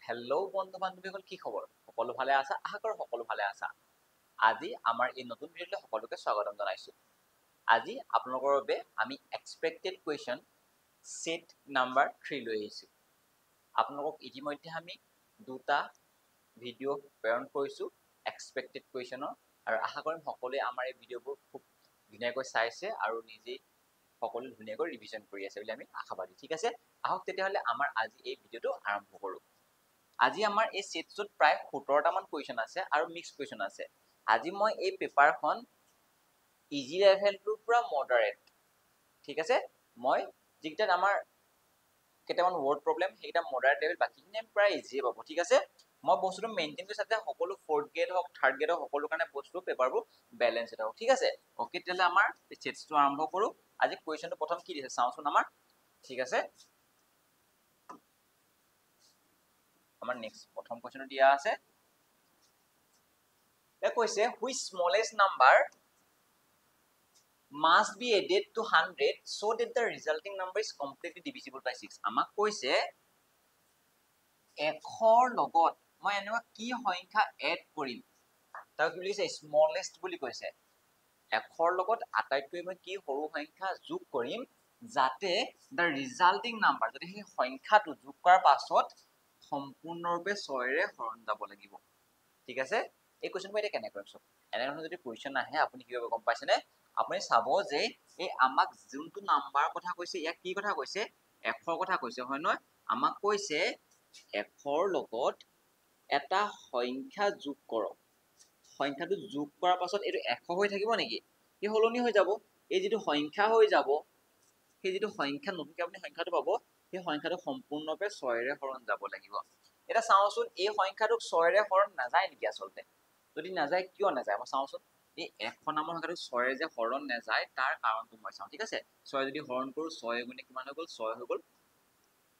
Hello' বন্ধু বান্ধৱীসকল, কি খবৰ? সকলো ভালে আছা? আশা কৰোঁ সকলো ভালে আছা। আজি আমাৰ এই নতুন ভিডিঅ'লৈ সকলোকে স্বাগতম জনাইছোঁ। আজি আপোনালোকৰ বাবে আমি এক্সপেক্টেড কুৱেশ্যন ছেট নাম্বাৰ 3 লৈ আহিছোঁ। আপোনালোকক ইতিমধ্যে আমি দুটা ভিডিঅ' প্ৰেৰণ কৰিছোঁ এক্সপেক্টেড কুৱেশ্যনৰ, আৰু আশা কৰিম সকলোৱে আমাৰ এই ভিডিঅ'বোৰ খুব ধুনীয়াকৈ চাইছে আৰু নিজেই সকলো ধুনীয়াকৈ ৰিভিজন কৰি আছে বুলি আমি আশাবাদী। ঠিক আছে, আহক তেতিয়াহ'লে আমাৰ আজি এই ভিডিঅ'টো আৰম্ভ কৰোঁ। আজি আমাৰ এই ছেটটোত প্ৰায় 17টামান কুৱেশ্যন আছে আৰু মিক্স কুৱেশ্যন আছে। আজি মই এই পেপাৰখন ইজি লেভেলটোৰ পৰা মডাৰেট, ঠিক আছে, মই যিকেইটাত আমাৰ কেইটামান ৱৰ্ড প্ৰব্লেম সেইকেইটা মডাৰেট লেভেল, বাকীখিনি প্ৰায় ইজিয়ে পাব। ঠিক আছে, মই বস্তুটো মেইনটেইন কৰি যাতে সকলো 4th গ্ৰেড হওক 3rd গ্ৰেড হওক সকলো কাৰণে বস্তু পেপাৰবোৰ বেলেঞ্চ হওক। ঠিক আছে, অ'কে, তেতিয়াহ'লে আমাৰ ছেটটো আৰম্ভ কৰোঁ। আজি কুৱেশ্যনটো প্ৰথম কি দিছে চাওঁচোন আমাৰ। ঠিক আছে, আমাৰ নেক্সট প্ৰথম কুৱেশ্যনটো দিয়া আছে। কৈছে which smallest number must be added to 100 so that the resulting number is completely divisible by 6. আমাক কৈছে 100ৰ লগত মই এনেকুৱা কি সংখ্যা এড কৰিম, তাক কি বুলি কৈছে স্মলেষ্ট বুলি কৈছে। 100ৰ লগত আটাইতকৈ মই কি সৰু সংখ্যা যোগ কৰিম যাতে the resulting number, যদি সেই সংখ্যাটো যোগ কৰাৰ পাছত সম্পূৰ্ণৰূপে 6ৰে হৰণ যাব লাগিব। ঠিক আছে, এই কুৱেশ্যনটো এতিয়া কেনেকৈ কৰিম চাওক। এনেধৰণৰ যদি কুৱেশ্যন আহে আপুনি কি কৰিব গম পাইছেনে? আপুনি চাব যে এই আমাক যোনটো নাম্বাৰ কথা কৈছে, ইয়াক কি কথা কৈছে, 100ৰ কথা কৈছে, হয় নহয়? আমাক কৈছে 100ৰ লগত এটা সংখ্যা যোগ কৰক। সংখ্যাটো যোগ কৰাৰ পাছত এইটো 100 হৈ থাকিব নেকি? ই সলনি হৈ যাব। এই যিটো সংখ্যা হৈ যাব, সেই যিটো সংখ্যা নতুনকৈ আপুনি সংখ্যাটো পাব, সেই সংখ্যাটো সম্পূৰ্ণৰূপে 6ৰে হৰণ যাব লাগিব। এতিয়া চাওঁচোন, এই সংখ্যাটোক 6ৰে হৰণ নাযায় নেকি আচলতে? যদি নাযায় কিয় নাযায় মই চাওঁচোন। এই 100 নামৰ সংখ্যাটো 6ৰে যে হৰণ নাযায় তাৰ কাৰণটো মই চাওঁ। ঠিক আছে, 6 যদি হৰণ কৰোঁ 6 গুণে কিমান হৈ গ'ল? 6 হৈ গ'ল।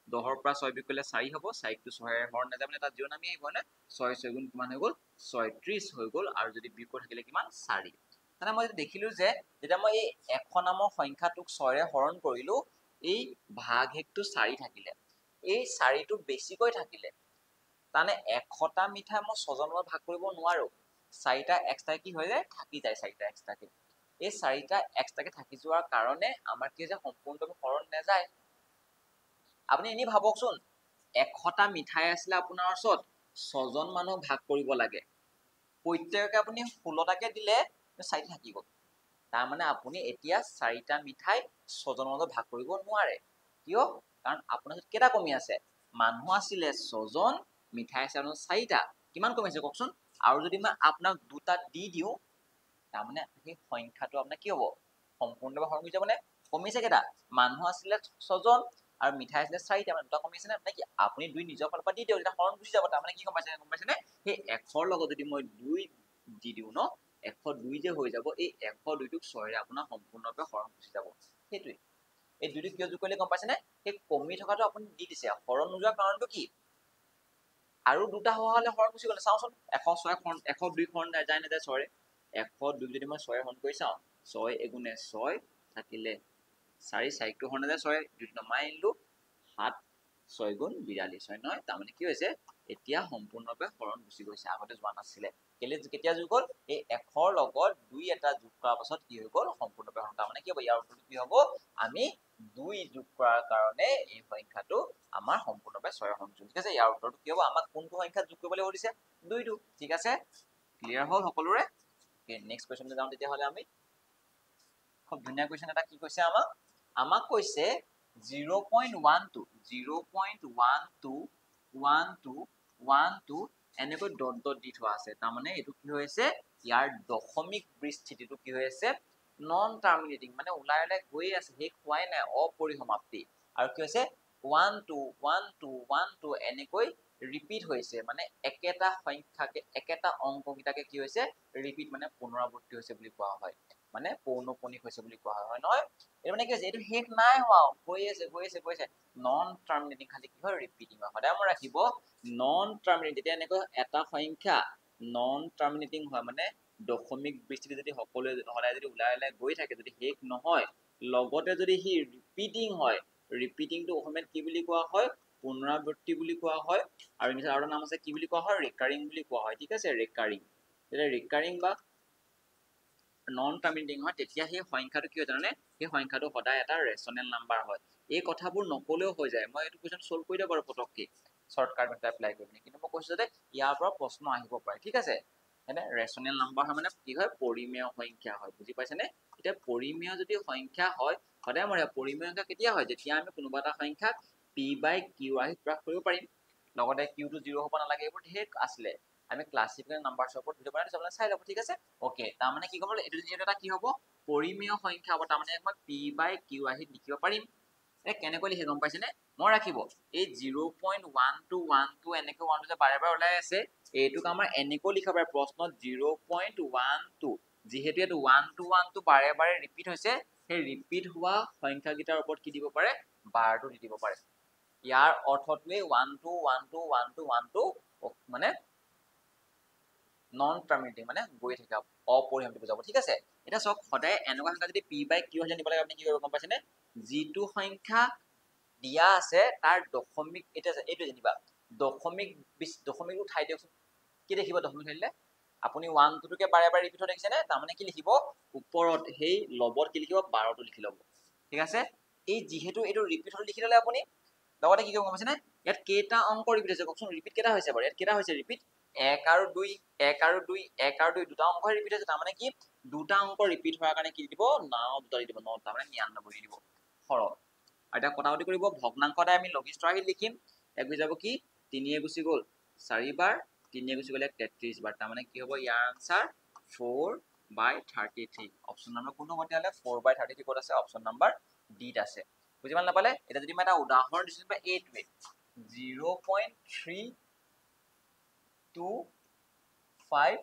10ৰ পৰা 6 বিয়োগ কৰিলে 4 হ'ব। 4টো 6ৰে হৰণ নাযায় মানে তাত 0 নামি আহিব, হয়নে? 6 6 গুণ কিমান হৈ গ'ল? 36 হৈ গ'ল। আৰু যদি বিয়োগ কৰি থাকিলে কিমান? 4। মানে মই দেখিলোঁ যে যেতিয়া মই এই 100 নামৰ সংখ্যাটোক 6ৰে হৰণ কৰিলোঁ, এই ভাগশেষটো 4 থাকিলে, এই 4টো বেছিকৈ থাকিলে, তাৰমানে 100টা মিঠাই মই 6জনৰ লগত ভাগ কৰিব নোৱাৰো। 4টা এক্সট্ৰা কি হৈ যায়? থাকি যায় 4টা এক্সট্ৰাকে। এই 4টা এক্সট্ৰাকে থাকি যোৱাৰ কাৰণে আমাৰ কি যে সম্পূৰ্ণভাৱে হৰণ নাযায়। আপুনি এনেই ভাবকচোন, 100টা মিঠাই আছিলে আপোনাৰ ওচৰত, 6জন মানুহক ভাগ কৰিব লাগে, প্ৰত্যেককে আপুনি 16টাকে দিলে 4টা থাকি গ'ল। তাৰমানে আপুনি এতিয়া 4টা মিঠাই 6জনৰ মাজত ভাগ কৰিব নোৱাৰে। কিয়? কাৰণ আপোনাৰ ওচৰত কেইটা কমি আছে? মানুহ আছিলে 6জন, মিঠাই আছে আপোনাৰ 4টা, কিমান কমিছে কওকচোন? আৰু যদি মই আপোনাক 2টা দি দিওঁ, তাৰমানে সেই সংখ্যাটো আপোনাৰ কি হ'ব? সম্পূৰ্ণভাৱে হৰণ হৈ যাবনে? কমিছে কেইটা? মানুহ আছিলে 6জন আৰু মিঠাই আছিলে 4টা, মানে 2টা কমিছে নে? কি আপুনি 2 নিজৰ ফালৰ পৰা দি দিয়ক, তেতিয়া হৰণ গুচি যাব। তাৰমানে কি গম পাইছেনে? সেই 100ৰ লগত যদি মই 2 দি দিওঁ ন, 102 যে হৈ যাব, এই 102টোক 6ৰে আপোনাৰ সম্পূৰ্ণভাৱে হৰণ গুচি যাব। সেইটোৱে এই 2টো কিয় যোগ কৰিলে গম পাইছেনে? সেই কমি থকাটো আপুনি দি দিছে, হৰণ নোযোৱাৰ কাৰণটো কি? আৰু 2টা হোৱা হলে হৰণ গুচি গ'লে। চাওঁচোন, 102 হৰণ যায় নাযায় 6ৰে? 102 যদি মই 6ৰে হৰণ কৰি চাওঁ, 6 এগুণে 6 থাকিলে 4, 4টো হৰণ নাযায় 6ৰে, 2টো নমাই আনিলো, 7 6 গুণ 42, হয় নহয়? তাৰমানে কি হৈছে, এতিয়া সম্পূৰ্ণভাৱে হৰণ গুচি গৈছে, আগতে যোৱা নাছিলে। কেতিয়া যোগ হ'ল? এই 100ৰ লগত 2 এটা যোগ কৰাৰ পাছত কি হৈ গ'ল? সম্পূৰ্ণভাৱে হৰণ। তাৰমানে কি হ'ব? ইয়াৰ উত্তৰটো কি হ'ব? আমি 2 যোগ কৰাৰ কাৰণে এই সংখ্যাটো আমাৰ সম্পূৰ্ণভাৱে 6ৰে হৰণ গৈছে। ঠিক আছে, ইয়াৰ উত্তৰটো কি হ'ব? আমাক কোনটো সংখ্যা যোগ কৰিবলৈ সুধিছে? 2টো। ঠিক আছে, ক্লিয়াৰ হ'ল সকলোৰে? নেক্সট কুৱেশ্যনলৈ যাওঁ তেতিয়াহ'লে আমি। খুব ধুনীয়া কুৱেশ্যন এটা কি কৈছে আমাক? আমাক কৈছে 0.12 এনেকৈ ডট ডট দি থোৱা আছে। তাৰমানে এইটো কি হৈ আছে? ইয়াৰ দশমিক বিস্তৃতিটো কি হৈ আছে? নন টাৰ্মিনেটিং, মানে ওলাই ওলাই গৈয়ে আছে, শেষ হোৱাই নাই, অপৰিসমাপ্তি। আৰু কি হৈছে? 1 2 1 2 1 2 এনেকৈ ৰিপিট হৈছে, মানে একেটা সংখ্যাকে একেটা অংককেইটাকে কি হৈছে? ৰিপিট, মানে পুনৰাবৃত্তি হৈছে বুলি কোৱা হয়, মানে পৌনঃপুনিক হৈছে বুলি কোৱা হয়, হয় নহয়? এইটো মানে কি হৈছে? এইটো শেষ নাই হোৱা, গৈ আছে। নন টাৰ্মিনেটিং, খালি কি হয়? ৰিপিটিং হয়। সদায় মনত ৰাখিব, নন টাৰ্মিনেটিং যেতিয়া এনেকৈ এটা সংখ্যা নন টাৰ্মিনেটিং হয়, মানে দশমিক বিস্তৃতি যদি সকলোৱে সদায় যদি ওলাই ওলাই গৈ থাকে, যদি শেষ নহয়, লগতে যদি সি ৰিপিটিং হয়, ৰিপিটিংটো অসমীয়াত কি বুলি কোৱা হয়? পুনৰাবৃত্তি বুলি কোৱা হয় আৰু ইংলিছত আৰু নাম আছে কি বুলি কোৱা হয় ৰিকাৰিং বুলি কোৱা হয় ঠিক আছে ৰিকাৰিং যেতিয়া ৰিকাৰিং বা নন টাৰ্মিনেটিং হয় তেতিয়া সেই সংখ্যাটো কি হয় জানানে সেই সংখ্যাটো সদায় এটা ৰেচনেল নাম্বাৰ হয় এই কথাবোৰ নকলেও হৈ যায় মই এইটো কোৱেশ্চন সলভ কৰি দিব পাৰো পটককে শৰ্টকাট মেথড এপ্লাই কৰি কিনে কিন্তু মই কৈছো যে ইয়াৰ পৰা প্ৰশ্ন আহিব পাৰে ঠিক আছে এনে ৰেচনেল নাম্বাৰ হয় মানে কি হয় পৰিমেয় সংখ্যা হয় বুজি পাইছেনে এতিয়া পৰিমেয় যদি সংখ্যা হয় সদায় মৰে পৰিমেয় সংখ্যা কেতিয়া হয় যেতিয়া আমি কোনোবা এটা সংখ্যা p/q আহি প্ৰকাশ কৰিব পাৰিম লগতে q টো 0 হ'ব নালাগে এইবোৰ ঢেৰ আছিলে আমি ক্লাসিক্যাল নাম্বাৰছৰ ওপৰত ভিডিও বনাইছো আপোনালোকে চাই ল'ব ঠিক আছে ওকে তাৰ মানে কি ক'ব এইটো এটা কি হ'ব পৰিমেয় সংখ্যা হ'ব তাৰ মানে মই p/q আহি লিখিব পাৰিম কেনেকৈ লিখে গম পাইছেনে মই ৰাখিব এই 0.1212 এনেকৈ 1 যে বাৰে বাৰে ওলাই আছে এইটোক আমাৰ এনেকৈ লিখা পাৰে প্ৰশ্নত 0.12 যেহেতু এটো 1 বাৰে বাৰে ৰিপিট হৈছে সেই ৰিপিট হোৱা সংখ্যাকেইটাৰ ওপৰত কি দিব পাৰে বাৰটো দি দিব পাৰে ইয়াৰ অৰ্থটোৱে 1 মানে নন টাৰ্মিনেটিং মানে গৈ থাকে অপৰিসীমটো বুজাব ঠিক আছে এটা সব সদায় এনেকুৱা সংখ্যা যদি p/q হলে নিব লাগে আপুনি কি কৰিব গম পাইছেনে যিটো সংখ্যা দিয়া আছে তাৰ দশমিক এটা এইটো জানিবা দশমিক উঠাই দিয়কচোন কি দেখিব দশমিক উঠাই দিলে আপুনি 1 টোকে বাৰে বাৰে ৰিপিট হৈ দেখিছেনে তাৰ মানে কি লিখিব ওপৰত সেই লবত কি লিখিব 12 টো লিখি ল'ব ঠিক আছে এই যেহেতু এইটো ৰিপিট হৈ লিখি ললে আপুনি লগতে কি কৰিব গম পাইছেনে ইয়াত কেইটা অংক ৰিপিট হৈছে কওকচোন ৰিপিট কেইটা হৈছে বাৰু ইয়াত কেইটা হৈছে ৰিপিট 1 আৰু 2 1 আৰু 2 1 আৰু 2 দুটা অংক ৰিপিট হৈছে তাৰ মানে কি দুটা অংক ৰিপিট হোৱাৰ কাৰণে কি দিব 9 দুটা দিব 9 তাৰ মানে 99 দি দিব সৰল আৰু এটা কটাকটি কৰিব ভগ্নাংশতে আমি লঘিষ্ঠ আহি লিখিম এক হৈ যাব কি 3 এ গুচি গ'ল 4 বাৰ 3 এ গুচি গ'লে 33 বাৰ তাৰ মানে কি হ'ব ইয়াৰ আনসাৰ 4/33 অপচন নম্বৰ কোনটো হ'ব তেতিয়াহ'লে 4/33 ক'ত আছে অপচন নম্বৰ ডি ত আছে বুজি পালে নাপালে এটা যদি মই এটা উদাহৰণ দিছো বা এইটোৱে 0.325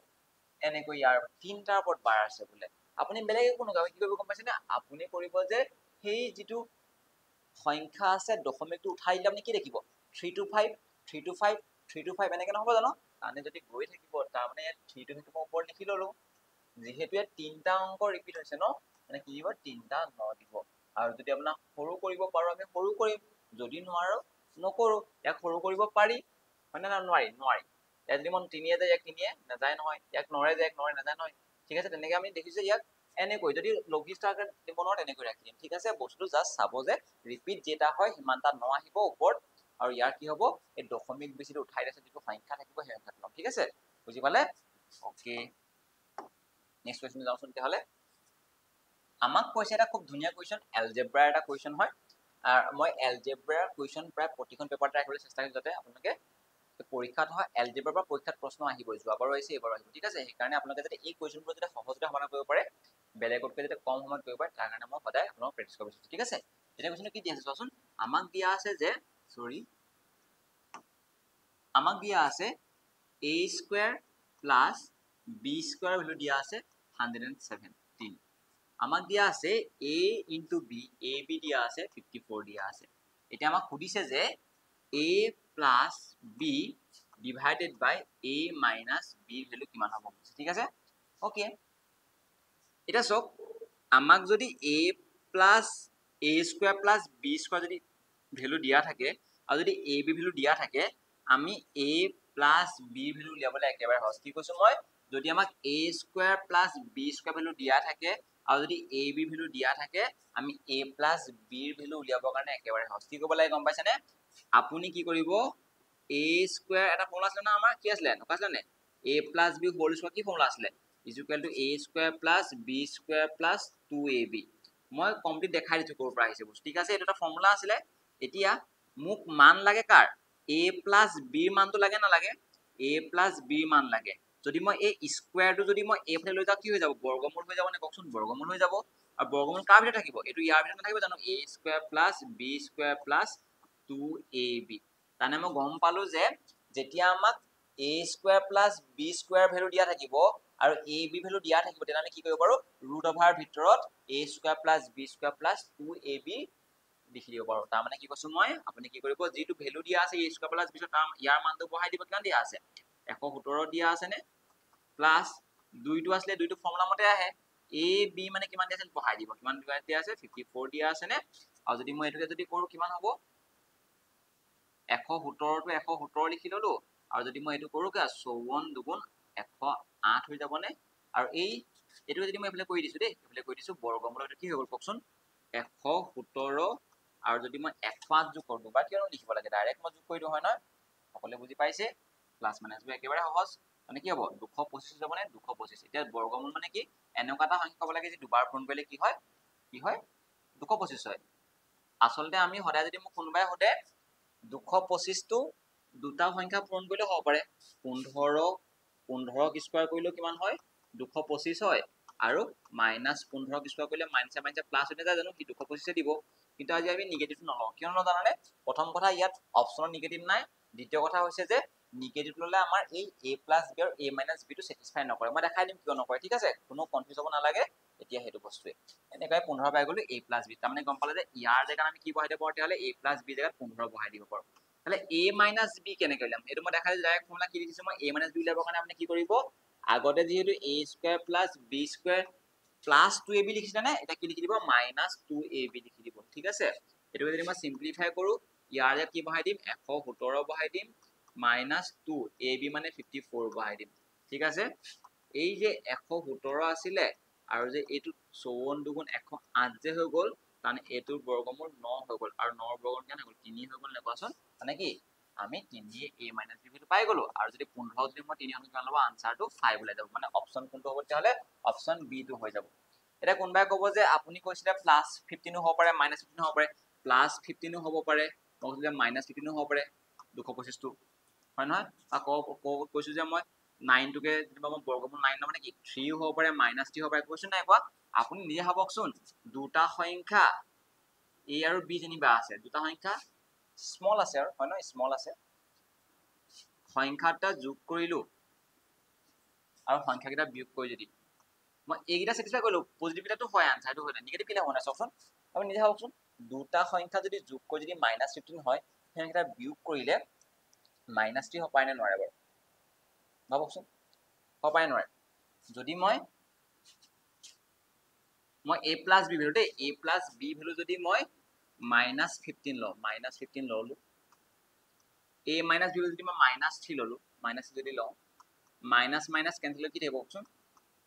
এনেকৈ ইয়াৰ তিনটাৰ ওপৰত বাৰ আছে বোলে আপুনি বেলেগ একো নকৰিব কি কৰিব গম পাইছেনে আপুনি কৰিব যে সেই যিটো সংখ্যা আছে দশমিকটো উঠাই দিলে আপুনি কি দেখিব 325 325 325 এনেকৈ নহব জানো মানে যদি গৈ থাকিব তাৰ মানে 325 মই ওপৰত লিখি ললো যেহেতু ইয়াত তিনটা অংক ৰিপিট হৈছে ন মানে কি দিব তিনটা 9 দিব আৰু যদি আপোনাক সৰু কৰিব পাৰো আমি সৰু কৰিম যদি নোৱাৰো নকৰো ইয়াক সৰু কৰিব পাৰি মানে না নোৱাৰি ইয়াত যদি মই 3 এ যায় ইয়াক 3 এ নাযায় নহয় ইয়াক 9 এ যায় 9 এ নাযায় নহয় ঠিক আছে তেনেকৈ আমি দেখিছো ইয়াক এনেকৈ যদি লঘিষ্ঠ আকাৰে দিব নোৱাৰো তেনেকৈ ৰাখি দিম ঠিক আছে বস্তুটো জাস্ট চাব যে ৰিপিট যেটা হয় সিমানটা 9 আহিব ওপৰত আৰু ইয়াৰ কি হ'ব এই দশমিক বেছিটো উঠাই দিছে যিটো সংখ্যা থাকিব সেই সংখ্যাটো ল'ম ঠিক আছে বুজি পালে ওকে নেক্সট কোৱেশ্চন যাওঁচোন তেতিয়াহ'লে আমাক কৈছে এটা খুব ধুনীয়া কোৱেশ্চন এলজেব্ৰাৰ এটা কোৱেশ্চন হয় মই এলজেব্ৰাৰ কোৱেশ্চন প্ৰায় প্ৰতিখন পেপাৰতে ৰাখিবলৈ চেষ্টা কৰিম যাতে আপোনালোকে পৰীক্ষাত হয় এলজেব্ৰাৰ পৰা পৰীক্ষাত প্ৰশ্ন আহিব যোৱাবাৰো আহিছে এবাৰো আহিব ঠিক আছে সেইকাৰণে আপোনালোকে যাতে এই কোৱেশ্চনবোৰ যাতে সহজতে সমাধান কৰিব পাৰে বেলেগতকৈ যাতে কম সময়ত কৰিব পাৰে তাৰ কাৰণে মই সদায় আপোনাক প্ৰেক্টিছ কৰিব বিচাৰিছো ঠিক আছে এতিয়া কোৱেশ্চনটো কি দিয়া আছে চোৱাচোন আমাক দিয়া আছে যে a square plus b square value দিয়া আছে 117 আমাক দিয়া আছে a into b ab দিয়া আছে 54 দিয়া আছে এতিয়া আমাক সুধিছে যে a plus b divided by a minus b value কিমান হ'ব ঠিক আছে ওকে এটা সব আমাক যদি a plus a square plus b square যদি ভ্যালু দিয়া থাকে আৰু যদি a b ভ্যালু দিয়া থাকে আমি a plus b ভ্যালু উলিয়াবলৈ একেবাৰে সহজ কি কৈছো মই যদি আমাক a square plus b square value দিয়া থাকে আৰু যদি a b ভ্যালু দিয়া থাকে আমি a plus b ৰ ভ্যালু উলিয়াবৰ কাৰণে একেবাৰে সহজ কি কৰিব লাগে গম পাইছানে আপুনি কি কৰিব a square এটা ফৰ্মুলা আছে না আমাৰ কি আছিল নকা আছিল নে a plus b whole square কি ফৰ্মুলা আছিল is equal to a square plus b square plus 2ab মই কমপ্লিট দেখাই দিছো ক'ৰ পৰা আহিছে বস্তু ঠিক আছে এটা এটা ফৰ্মুলা আছিল এতিয়া মোক মান লাগে কাৰ a plus b ৰ মানটো লাগে না লাগে a plus b ৰ মান লাগে যদি মই এই স্কয়াৰটো যদি মই a ফালে লৈ যাও কি হৈ যাব বৰ্গমূল হৈ যাব নে কওকচোন বৰ্গমূল হৈ যাব আৰু বৰ্গমূল কাৰ ভিতৰত থাকিব এটো ইয়াৰ ভিতৰত নাথাকিব জানো a square plus b square plus 2ab তানে মই গম পালো যে যেতিয়া আমাক a square plus b square value দিয়া থাকিব আৰু ab ভ্যালু দিয়া থাকিব তেনে আমি কি কৰিব পাৰো ৰুট ওভাৰ ভিতৰত a square plus b square plus 2ab লিখি দিব পাৰো তাৰ মানে কি কৈছো মই আপুনি কি কৰিব যেটো ভ্যালু দিয়া আছে a square plus b square ইয়াৰ মানটো বহাই দিব কিমান দিয়া আছে 117 দিয়া আছে নে প্লাস 2 টো আসলে 2 টো ফৰ্মুলা মতে আহে a b মানে কিমান দিয়া আছে বহাই দিব কিমান দিয়া আছে 54 দিয়া আছে নে আৰু যদি মই এটোকে যদি কৰো কিমান হ'ব 117টো 117 লিখি ললো আৰু যদি মই এইটো কৰো 54 দুগুণ 108 হৈ যাবনে আৰু এইটো যদি মই এফালে কৰি দিছো দেই এফালে কৰি দিছো বৰ্গমূল এইটো কি হৈ গ'ল কওকচোন 117 আৰু যদি মই 108 যোগ কৰো দুবাৰ কিয়নো লিখিব লাগে ডাইৰেক্ট মই যোগ কৰি দিও হয় নহয় সকলোৱে বুজি পাইছে প্লাস মাইনাসবোৰ একেবাৰে সহজ মানে কি হ'ব 225 যাবনে 225 এতিয়া বৰ্গমূল মানে কি এনেকুৱা এটা সংখ্যা হ'ব লাগে যে দুবাৰ পূৰণ কৰিলে কি হয় 225 হয় আচলতে আমি সদায় যদি মোক কোনোবাই সোধে 225 টো দুটা সংখ্যা পূৰণ কৰিলে হ'ব পাৰে 15 স্কয়াৰ কৰিলেও কিমান হয় 225 হয় আৰু -15 স্কয়াৰ কৰিলে মাইনাসে মাইনাসে প্লাস হৈ যায় জানো কি 225 দিব কিন্তু আজি আমি নিগেটিভটো নলওঁ কিয় নলওঁ জানানে প্ৰথম কথা ইয়াত অপচনৰ নিগেটিভ নাই দ্বিতীয় কথা হৈছে যে নিগেটিভ ললে আমাৰ এই a + b আৰু a - b টো স্যাটিসফাই নকৰে মই দেখাই দিম কিয় নকৰে ঠিক আছে কোনো কনফিউজ হ'ব নালাগে এতিয়া হেতু বস্তুৱে এনেকৈ 15 পাই গলো a + b তাৰ মানে গম পালে যে ইয়াৰ জেগাত আমি কি বহাই দিব পাৰো তেতিয়াহলে a + b জেগাত 15 বহাই দিব পাৰো তাহলে a - b কেনেকৈ উলিয়াম এইটো মই দেখাই ডাইৰেক্ট ফৰ্মুলা কি লিখিছো মই a - b উলিয়াবৰ কাৰণে আপুনি কি কৰিব আগতে যেহেতু a² + b² + 2ab লিখিছে নে এটা কি লিখি দিব -2ab লিখি দিব ঠিক আছে এটো যদি মই সিম্পলিফাই কৰো ইয়াৰ জেগাত কি বহাই দিম 117 বহাই দিম -2 ab মানে 54 বহাই দিম ঠিক আছে এই যে 117 আছিলে আৰু যে এইটো 54 দুগুণ 108 যে হৈ গ'ল মানে এইটোৰ বৰ্গমূল 9 হৈ গ'ল আৰু 9 ৰ বৰ্গমূল কিমান হৈ গ'ল 3 হৈ গ'ল নে কোৱাচোন মানে কি আমি 3 a - b ভ্যালু পাই গলো আৰু যদি 15 যদি মই 3 ৰ কিমান লব আনসাৰটো 5 ওলাই যাব মানে অপচন কোনটো হ'ব তেতিয়াহলে অপচন বি টো হৈ যাব এটা কোনবাই ক'ব যে আপুনি কৈছিলে +15 হ'ব পাৰে -15 হ'ব পাৰে +15 হ'ব পাৰে মই কৈছো যে -15 হ'ব পাৰে 225 টো হয় নহয় আকৌ কৈছো যে মই 9 টোকে যেনিবা মই বৰ্গমূল 9 মানে কি 3 হ'ব পাৰে -3 হ'ব পাৰে কৈছো নাই কোৱা আপুনি নিজে ভাবকচোন দুটা সংখ্যা a আৰু b যেনিবা আছে দুটা সংখ্যা স্মল আছে আৰু হয় নহয় স্মল আছে সংখ্যাটা যোগ কৰিলো আৰু সংখ্যাকেইটা বিয়োগ কৰি যদি মই এইকেইটা স্যাটিসফাই কৰিলো পজিটিভিটাটো হয় আনসাৰটো হয় নিগেটিভ কিলে হোৱা নাই চাওকচোন আপুনি নিজে ভাবকচোন দুটা সংখ্যা যদি যোগ কৰি যদি -15 হয় সেই সংখ্যাটা বিয়োগ কৰিলে -3 হ'ব পাৰে নে নোৱাৰে বাৰু ভাবকচোন হ'ব পাৰে নোৱাৰে যদি মই a + b ভ্যালু দেই a + b ভ্যালু যদি মই -15 লওঁ -15 ললো a - b ভ্যালু যদি মই -3 ললো -3 যদি লওঁ মাইনাস মাইনাস কেনসেল কি থাকিব কওকচোন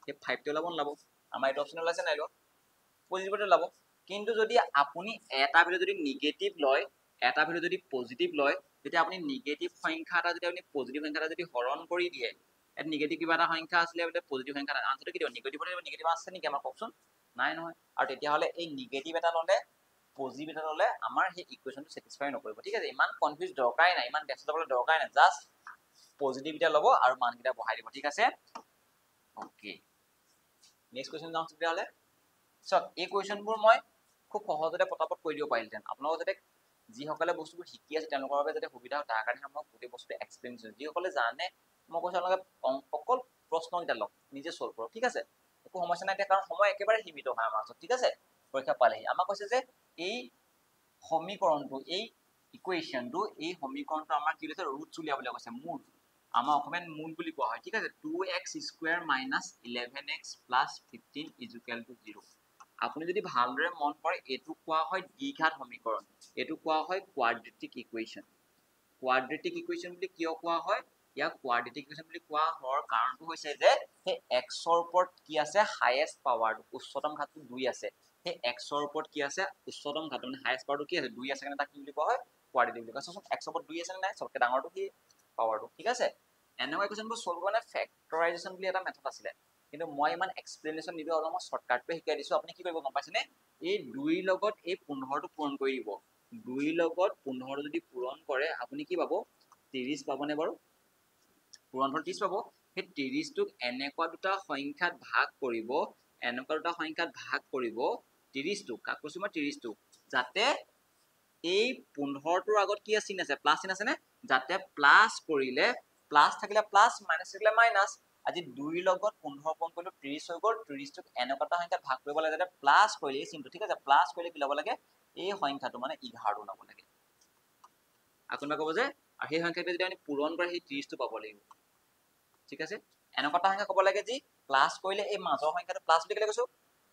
সেই 5 টো ওলাব নলাব আমাৰ এইটো অপচন ওলাইছে নাই লোৱা পজিটিভটো ওলাব কিন্তু যদি আপুনি এটা ভ্যালু যদি নিগেটিভ লয় এটা ভ্যালু যদি পজিটিভ লয় তেতিয়া আপুনি নিগেটিভ সংখ্যা এটা যদি আপুনি পজিটিভ সংখ্যা এটা যদি হৰণ কৰি দিয়ে এটা নিগেটিভ কিবা এটা সংখ্যা আছিলে এটা পজিটিভ সংখ্যা এটা আনসাৰটো কি দিব নিগেটিভ আছে নেকি আমাৰ কওকচোন নাই নহয় আৰু তেতিয়া হলে এই নিগেটিভ এটা ললে পজিটিভ এটা ললে আমাৰ সেই ইকুৱেশনটো স্যাটিসফাই নকৰিব ঠিক আছে ইমান কনফিউজ দৰকাৰাই নাই ইমান ব্যস্ত যাবলৈ দৰকাৰাই নাই জাস্ট পজিটিভ এটা ল'ব আৰু মানকেইটা বহাই দিব ঠিক আছে ওকে নেক্সট কোৱেশ্চন যাওঁ তেতিয়াহলে সব এই কোৱেশ্চনবোৰ মই খুব সহজতে পটাপট কৰি দিব পাৰিলেন আপোনালোক যাতে যিসকলে বস্তুবোৰ শিকি আছে তেওঁলোকৰ বাবে যাতে সুবিধা হয় তাৰ কাৰণে মই গোটেই বস্তুটো এক্সপ্লেইন কৰিছো যিসকলে জানে মই কৈছো আপোনালোকে অকল প্ৰশ্নকেইটা লওক নিজে সলভ কৰক ঠিক আছে একো সমস্যা নাই কাৰণ সময় একেবাৰে সীমিত হয় আমাৰ ওচৰত ঠিক আছে পৰীক্ষা পালেহি আমাক কৈছে যে এই সমীকৰণটো এই ইকুৱেশনটো এই সমীকৰণটো আমাৰ কি হৈছে ৰুটছ উলিয়াবলৈ কৈছে মূল আমাৰ অসমীয়াত মূল বুলি কোৱা হয় ঠিক আছে 2x² - 11x + 15 = 0 আপুনি যদি ভালদৰে মন কৰে এটো কোৱা হয় দ্বিঘাত সমীকৰণ এটো কোৱা হয় কোৱাড্ৰেটিক ইকুৱেশন বুলি কিয় কোৱা হয় ইয়াক কোৱাড্ৰেটিক ইকুৱেশন বুলি কোৱা হোৱাৰ কাৰণটো হৈছে যে সেই x ৰ ওপৰত কি আছে হাইয়েষ্ট পাৱাৰ উচ্চতম ঘাতটো 2 আছে সেই x ৰ ওপৰত কি আছে উচ্চতম ঘাত মানে হাইয়েষ্ট পাৱাৰটো কি আছে 2 আছে কাৰণে তাক কি বুলি কোৱা হয় কোৱাড্ৰেটিক বুলি কোৱা হয় x ৰ ওপৰত 2 আছে নে নাই সবকে ডাঙৰটো কি পাৱাৰটো ঠিক আছে এনেকুৱা ইকুৱেশনবোৰ সলভ কৰা ফেক্টৰাইজেচন বুলি এটা মেথড আছিলে কিন্তু মই ইমান এক্সপ্লেনেশ্যন নিদিও আৰু মই শৰ্টকাটটো শিকাই দিছো আপুনি কি কৰিব গম পাইছেনে এই 2 ৰ লগত এই 15 টো পূৰণ কৰি দিব 2 ৰ লগত 15 যদি পূৰণ কৰে আপুনি কি পাব 30 পাবনে বাৰু পূৰণফল 30 পাব সেই 30 টোক এনেকুৱা দুটা সংখ্যাত ভাগ কৰিব 30 টো কাক কৈছো মই 30 টো যাতে এই 15 টোৰ আগত কি চিন আছে প্লাস চিন আছে নে যাতে প্লাস কৰিলে প্লাস থাকিলে প্লাস মাইনাস থাকিলে মাইনাস আজি 2 ৰ লগত 15 পূৰণ কৰিলো 30 হৈ গ'ল 30 টোক এনেকুৱা এটা সংখ্যাত ভাগ কৰিব লাগে যাতে প্লাস কৰিলে এই চিনটো ঠিক আছে প্লাস কৰিলে কি ল'ব লাগে এই সংখ্যাটো মানে 11 ল'ব লাগে আপুনি ক'ব যে আৰু সেই সংখ্যাটো যদি আমি পূৰণ কৰে সেই 30 টো পাব লাগিব ঠিক আছে এনেকুৱা এটা সংখ্যা ক'ব লাগে যি প্লাস কৰিলে এই মাজৰ সংখ্যাটো প্লাস বুলি কেলে কৈছো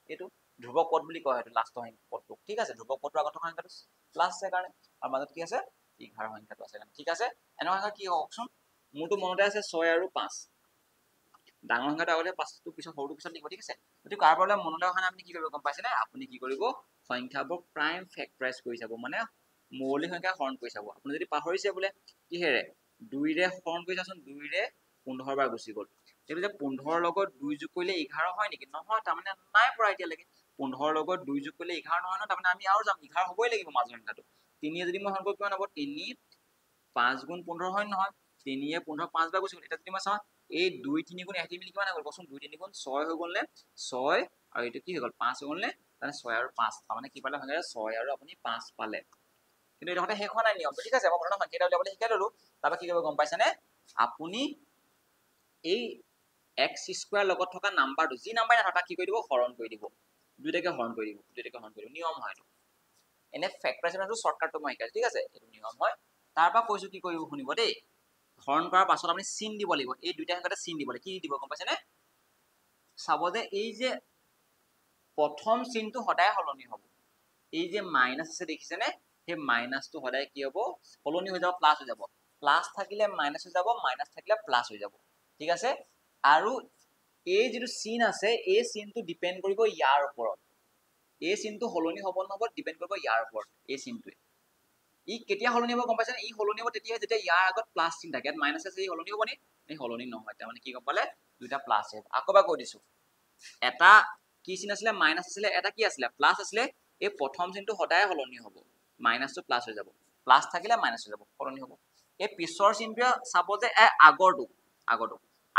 এইটো ধ্ৰুবক পদ বুলি কয় এইটো লাষ্টৰ পদটো ঠিক আছে ধ্ৰুবক পদৰ আগৰ সংখ্যাটো প্লাস আছে কাৰণে আৰু মাজত কি আছে 11 সংখ্যাটো আছে ঠিক আছে এনেকুৱা সংখ্যা কি হওকচোন মোৰটো মনতে আছে 6 আৰু 5 ডাঙৰ সংখ্যাটো আগতে 5টো পিছত সৰুটো পিছত লিখিব ঠিক আছে যদি কাৰ প্ৰবলেম মনলৈ অহা নাই আপুনি কি কৰিব গম পাইছে নে আপুনি কি কৰিব সংখ্যাবোৰ প্ৰাইম ফেক্টৰাইজ কৰি যাব মানে মৌলিক সংখ্যা হৰণ কৰি চাব আপুনি যদি পাহৰিছে বোলে কিহেৰে 2 ৰে হৰণ কৰি চাচোন 2 ৰে 15 বাৰ গুচি গ'ল এইটো যে 15 লগত 2 যোগ কৰিলে 11 হয় নেকি নহয় তাৰমানে নাই পৰা এতিয়া লাগে 15 লগত 2 যোগ কৰিলে 11 নহয় ন তাৰমানে আমি আৰু যাম 11 হ'বই লাগিব মাজৰ সংখ্যাটো 3 যদি মই হৰণ কৰিব কিমান হ'ব 3 5 গুণ 15 হয় নহয় 3 এ 15 5 বাৰ গুচি গ'ল এটা যদি মই চাওঁ এই 2 3 গুণ 1 মিলি কিমান হৈ গ'ল কচোন 2 3 গুণ 6 হৈ গ'ল নে 6 আৰু এইটো কি হৈ গ'ল 5 হৈ গ'ল নে মানে 6 আৰু 5 তাৰমানে কি পালে সংখ্যা 6 আৰু আপুনি 5 পালে কিন্তু এটা কথা শেষ হোৱা নাই নিয়মটো ঠিক আছে মই প্ৰথম সংখ্যাটা উলিয়াবলৈ শিকাই ললো তাৰপৰা কি কৰিব গম পাইছে নে আপুনি এই x স্কয়াৰ লগত থকা নাম্বাৰটো যি নাম্বাৰ নাথাকা কি কৰি দিব হৰণ কৰি দিব দুইটাকে হৰণ কৰি দিব নিয়ম হয় এনে ফেক্টৰাইজেশনটো শৰ্টকাটটো মই শিকাইছো ঠিক আছে এইটো নিয়ম হয় তাৰপৰা কৈছো কি কৰিব শুনিব দেই হৰণ কৰাৰ পাছত আপুনি চিন দিব লাগিব এই দুইটা সংখ্যাতে চিন দিব লাগিব কি দিব গম পাইছে নে চাব যে এই যে প্ৰথম চিনটো সদায় সলনি হ'ব এই যে মাইনাস আছে দেখিছে নে সেই মাইনাসটো সদায় কি হ'ব সলনি হৈ যাব প্লাস হৈ যাব প্লাস থাকিলে মাইনাস হৈ যাব মাইনাস থাকিলে প্লাস হৈ যাব ঠিক আছে আৰু এই যেটো চিন আছে এই চিনটো ডিপেন্ড কৰিব ইয়াৰ ওপৰত এই চিনটো সলনি হ'ব নহব ডিপেন্ড কৰিব ইয়াৰ ওপৰত এই চিনটোৱে ই কেতিয়া সলনি হ'ব গম পাইছে ই সলনি হ'ব তেতিয়া যেতিয়া ইয়াৰ আগত প্লাস চিন থাকে ইয়াত মাইনাস আছে ই সলনি হ'ব নি এই সলনি নহয় তাৰমানে কি গম পালে দুটা প্লাস আছে আকবা কৈ দিছো এটা কি চিন আছিলে মাইনাস আছিলে এটা কি আছিলে প্লাস আছিলে এই প্ৰথম চিনটো সদায় সলনি হ'ব মাইনাসটো প্লাস হৈ যাব প্লাস থাকিলে মাইনাস হৈ যাব সলনি হ'ব এই পিছৰ চিনটোৱে চাব যে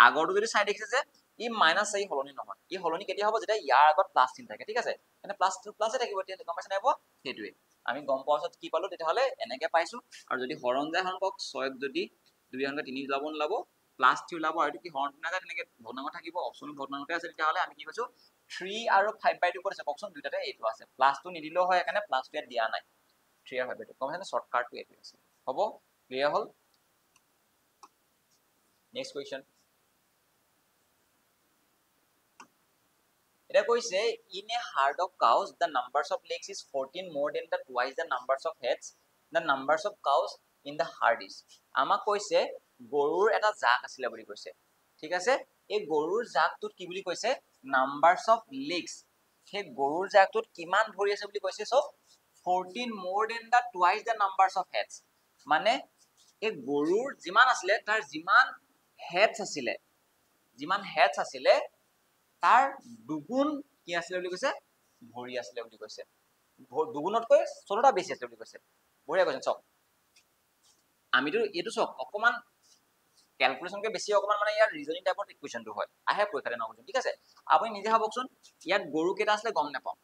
আগৰটো যদি চাই দেখিছে যে ই মাইনাস এই সলনি নহয় ই সলনি কেতিয়া হ'ব যেতিয়া ইয়াৰ আগত প্লাস চিন থাকে ঠিক আছে মানে প্লাসে থাকিব তেতিয়া গম পাইছে নাই সেইটোৱে আমি গম পোৱাৰ পাছত কি পালো তেতিয়া হলে এনেকে পাইছো আৰু যদি হৰণ যায় হৰণ কক 6 যদি 2 সংখ্যা 3 ওলাব নোলাব প্লাস 3 ওলাব আৰু কি হৰণ নাযায় তেনেকে ভগ্নাংশ থাকিব অপচন ভগ্নাংশতে আছে তেতিয়া হলে আমি কি কৈছো 3 আৰু 5/2 ক'ত আছে কওকচোন দুইটাতে এইটো আছে প্লাসটো নিদিলেও হয় এখানে প্লাসটো ইয়াত দিয়া নাই 3 আৰু 5/2 গম পাইছে শৰ্টকাটটো এইটো আছে হ'ব ক্লিয়াৰ হ'ল নেক্সট কোৱেশ্চন এটা কৈছে in a herd of cows the numbers of legs is 14 more than the twice the numbers of heads the numbers of cows in the herd is আমাক কৈছে গৰুৰ এটা জাক আছিল বুলি কৈছে ঠিক আছে এই গৰুৰ জাকটোত কি বুলি কৈছে numbers of legs সেই গৰুৰ জাকটোত কিমান ভৰি আছে বুলি কৈছে so 14 more than the twice the numbers of heads মানে এই গৰুৰ যিমান আছিল তাৰ যিমান heads আছিল তাৰ দুগুণ কি আছিল বুলি কৈছে ভৰি আছিল বুলি কৈছে দুগুণতকৈ 16টা বেছি আছিল বুলি কৈছে বঢ়িয়া কৈছে চক আমিতো এটো চক অকমান ক্যালকুলেশনকে বেছি অকমান মানে ইয়াৰ ৰিজনিং টাইপৰ ইকুৱেশনটো হয় আহে পৰীক্ষাতে নকৰিম ঠিক আছে আপুনি নিজে ভাবকচোন ইয়াত গৰু কেটা আছে গম নাপাও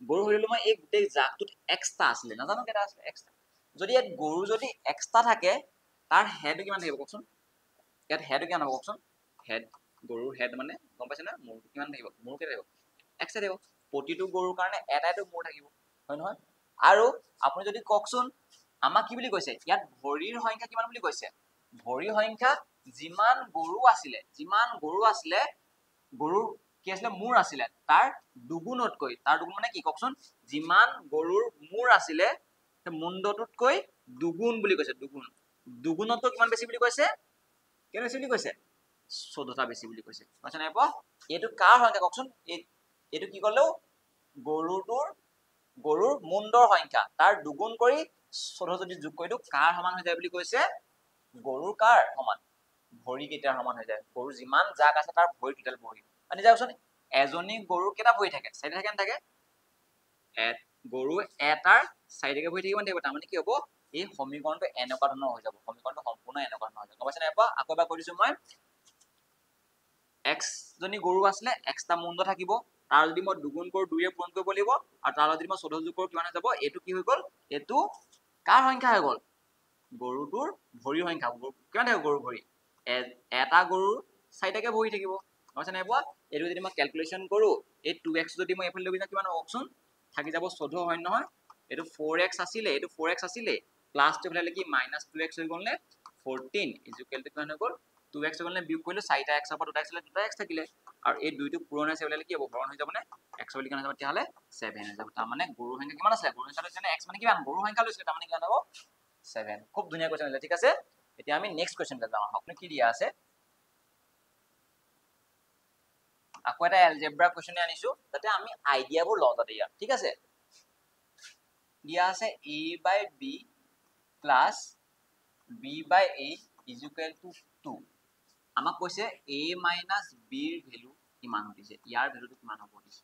গৰু হইলো মই এই গোটেই জাকটোত এক্সট্ৰা আছিল নাজানো কেটা আছে এক্সট্ৰা যদি ইয়াত গৰু যদি এক্সট্ৰা থাকে তাৰ হেড কিমান থাকিব কওকচোন ইয়াত হেড কিমান হ'ব কওকচোন হেড গৰুৰ হেড মানে গম পাইছে না মূৰ কিমান থাকিব মূৰ কেটা থাকিব এক্সট্ৰা থাকিব প্ৰতিটো গৰুৰ কাৰণে এটাইটো মূৰ থাকিব হয় নহয় আৰু আপুনি যদি কওকচোন আমাক কি বুলি কৈছে ইয়াত ভৰিৰ সংখ্যা কিমান বুলি কৈছে ভৰিৰ সংখ্যা যিমান গৰু আছিলে গৰুৰ কি আছিলে মূৰ আছিলে তাৰ দুগুণতকৈ তাৰ দুগুণ মানে কি কওকচোন যিমান গৰুৰ মূৰ আছিলে মুণ্ডটোতকৈ দুগুণ বুলি কৈছে দুগুণতকৈ কিমান বেছি বুলি কৈছে কেনে বেছি বুলি কৈছে 14টা বেছি বুলি কৈছে বুজিছা নাই পা এটো কাৰ সংখ্যা কওকচোন এটো কি কলো গৰুৰ মুণ্ডৰ সংখ্যা তাৰ দুগুণ কৰি 14 যদি যোগ কৰি দিও কাৰ সমান হৈ যায় বুলি কৈছে গৰুৰ কাৰ সমান ভৰি কেটাৰ সমান হৈ যায় গৰু যিমান জাক আছে তাৰ ভৰি টোটাল ভৰি আনি যাওকচোন এজনী গৰু কেটা ভৰি থাকে চাইডে থাকে নাথাকে গৰু এটাৰ চাইডেকে ভৰি থাকিব নাথাকিব তাৰ মানে কি হ'ব এই সমীকৰণটো এনেকুৱা ধৰণৰ হৈ যাব সমীকৰণটো সম্পূৰ্ণ এনেকুৱা ধৰণৰ হৈ যাব গম পাইছে নাই পা আকৌ এবাৰ কৈ দিছো মই x জনী গৰু আসলে xটা মুণ্ড থাকিব তাৰ যদি মই দুগুণ কৰি 2 এ পূৰণ কৰিব লাগিব আৰু তাৰ যদি মই 14 যোগ কৰো কিমান হৈ যাব এটো কি হৈ গল এটো কাৰ সংখ্যা হৈ গল গৰুটোৰ ভৰিৰ সংখ্যা কিমান থাকিব গৰুৰ ভৰি এটা গৰুৰ চাইডেকে ভৰি থাকিব বুজিছা নাই পোৱা এটো যদি মই ক্যালকুলেশন কৰো এই 2x যদি মই এফালে লৈ যাও কিমান হ'বচোন থাকি যাব 14 হয় নহয় এটো 4x আছিলে প্লাস টো হলে কি -2x হৈ গল নে 14 ইকুয়াল টু কিমান হৈ গল 2x গলে বিয়োগ কৰিলে 4টা x পৰা 2টা x হলে 2টা x থাকিলে আৰু এই দুইটো পূৰণ হৈছে বলে কি হ'ব হৰণ হৈ যাব নে x বুলি কিমান হ'ব তেতিয়া হলে 7 হৈ যাব তাৰ মানে গৰুৰ সংখ্যা কিমান আছে গৰুৰ সংখ্যা লৈছে x মানে কিমান গৰুৰ সংখ্যা লৈছে তাৰ মানে কিমান হ'ব 7 খুব ধুনীয়া কোৱেশ্চন আছে ঠিক আছে এতিয়া আমি নেক্সট কোৱেশ্চনলৈ যাওঁ আপুনি কি দিয়া আছে আকৌ এটা এলজেব্ৰা কোৱেশ্চন আনিছো যাতে আমি আইডিয়াবোৰ লওঁ তাতে ইয়াত ঠিক আছে দিয়া আছে a by b plus b by a is equal to 2 আমাক কৈছে a minus b ৰ ভ্যালু কিমান হৈছে ইয়াৰ ভ্যালুটো কিমান হ'ব দিছে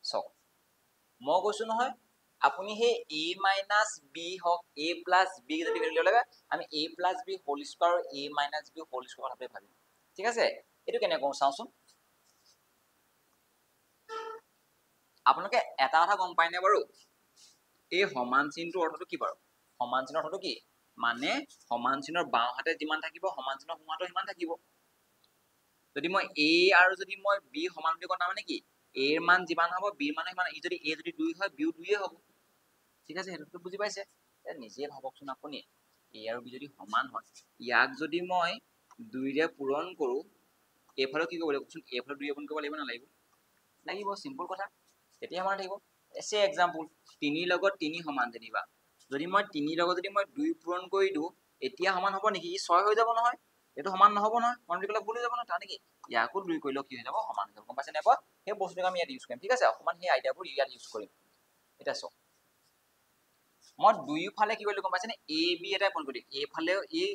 সো মই কৈছো নহয় আপুনি হে a minus b হক a plus b যদি ভ্যালু লাগে আমি a plus b whole square আৰু a minus b whole square ভাবে ভাবিম ঠিক আছে এটো কেনে কম চাওচোন আপোনালোকে এটা কথা গম পাইনে বাৰু এই সমান চিনটো অৰ্থটো কি বাৰু সমান চিনৰ অৰ্থটো কি মানে সমান চিনৰ বাও হাতে যিমান থাকিব সমান চিনৰ সোঁ হাতে সিমান থাকিব যদি মই a আৰু যদি মই b সমান বুলি কওঁ মানে কি a এর মান যিমান হ'ব b এর মান সিমান ই যদি a যদি 2 হয় b ও 2 হ'ব ঠিক আছে হেতুটো বুজি পাইছে নিজে ভাবকচোন আপুনি a আৰু b যদি সমান হয় ইয়াক যদি মই 2 ৰে পূৰণ কৰো এফালে কি কৰিব লাগিব কোন এফালে 2 পূৰণ কৰিব লাগিব না লাগিব সিম্পল কথা তেতিয়া আমাৰ থাকিব এসে एग्जांपल 3 লগত 3 সমান যেনিবা যদি মই 3 লগত যদি মই 2 পূৰণ কৰি দিও এতিয়া সমান হ'ব নেকি ই 6 হৈ যাব নহয় এটো সমান নহব নহয় মনটো ভুল হৈ যাব নহয় তানে কি ইয়াকো 2 কৰিলে কি হৈ যাব সমান হৈ যাব গম পাইছে নে আকৌ সেই বস্তুটো আমি ইয়াত ইউজ কৰিম ঠিক আছে অকমান সেই আইডিয়াবোৰ ইয়াত ইউজ কৰিম এটা সো মই দুই ফালে কি কৰিলো গম পাইছে নে a b এটা পূৰণ কৰি a ফালেও এই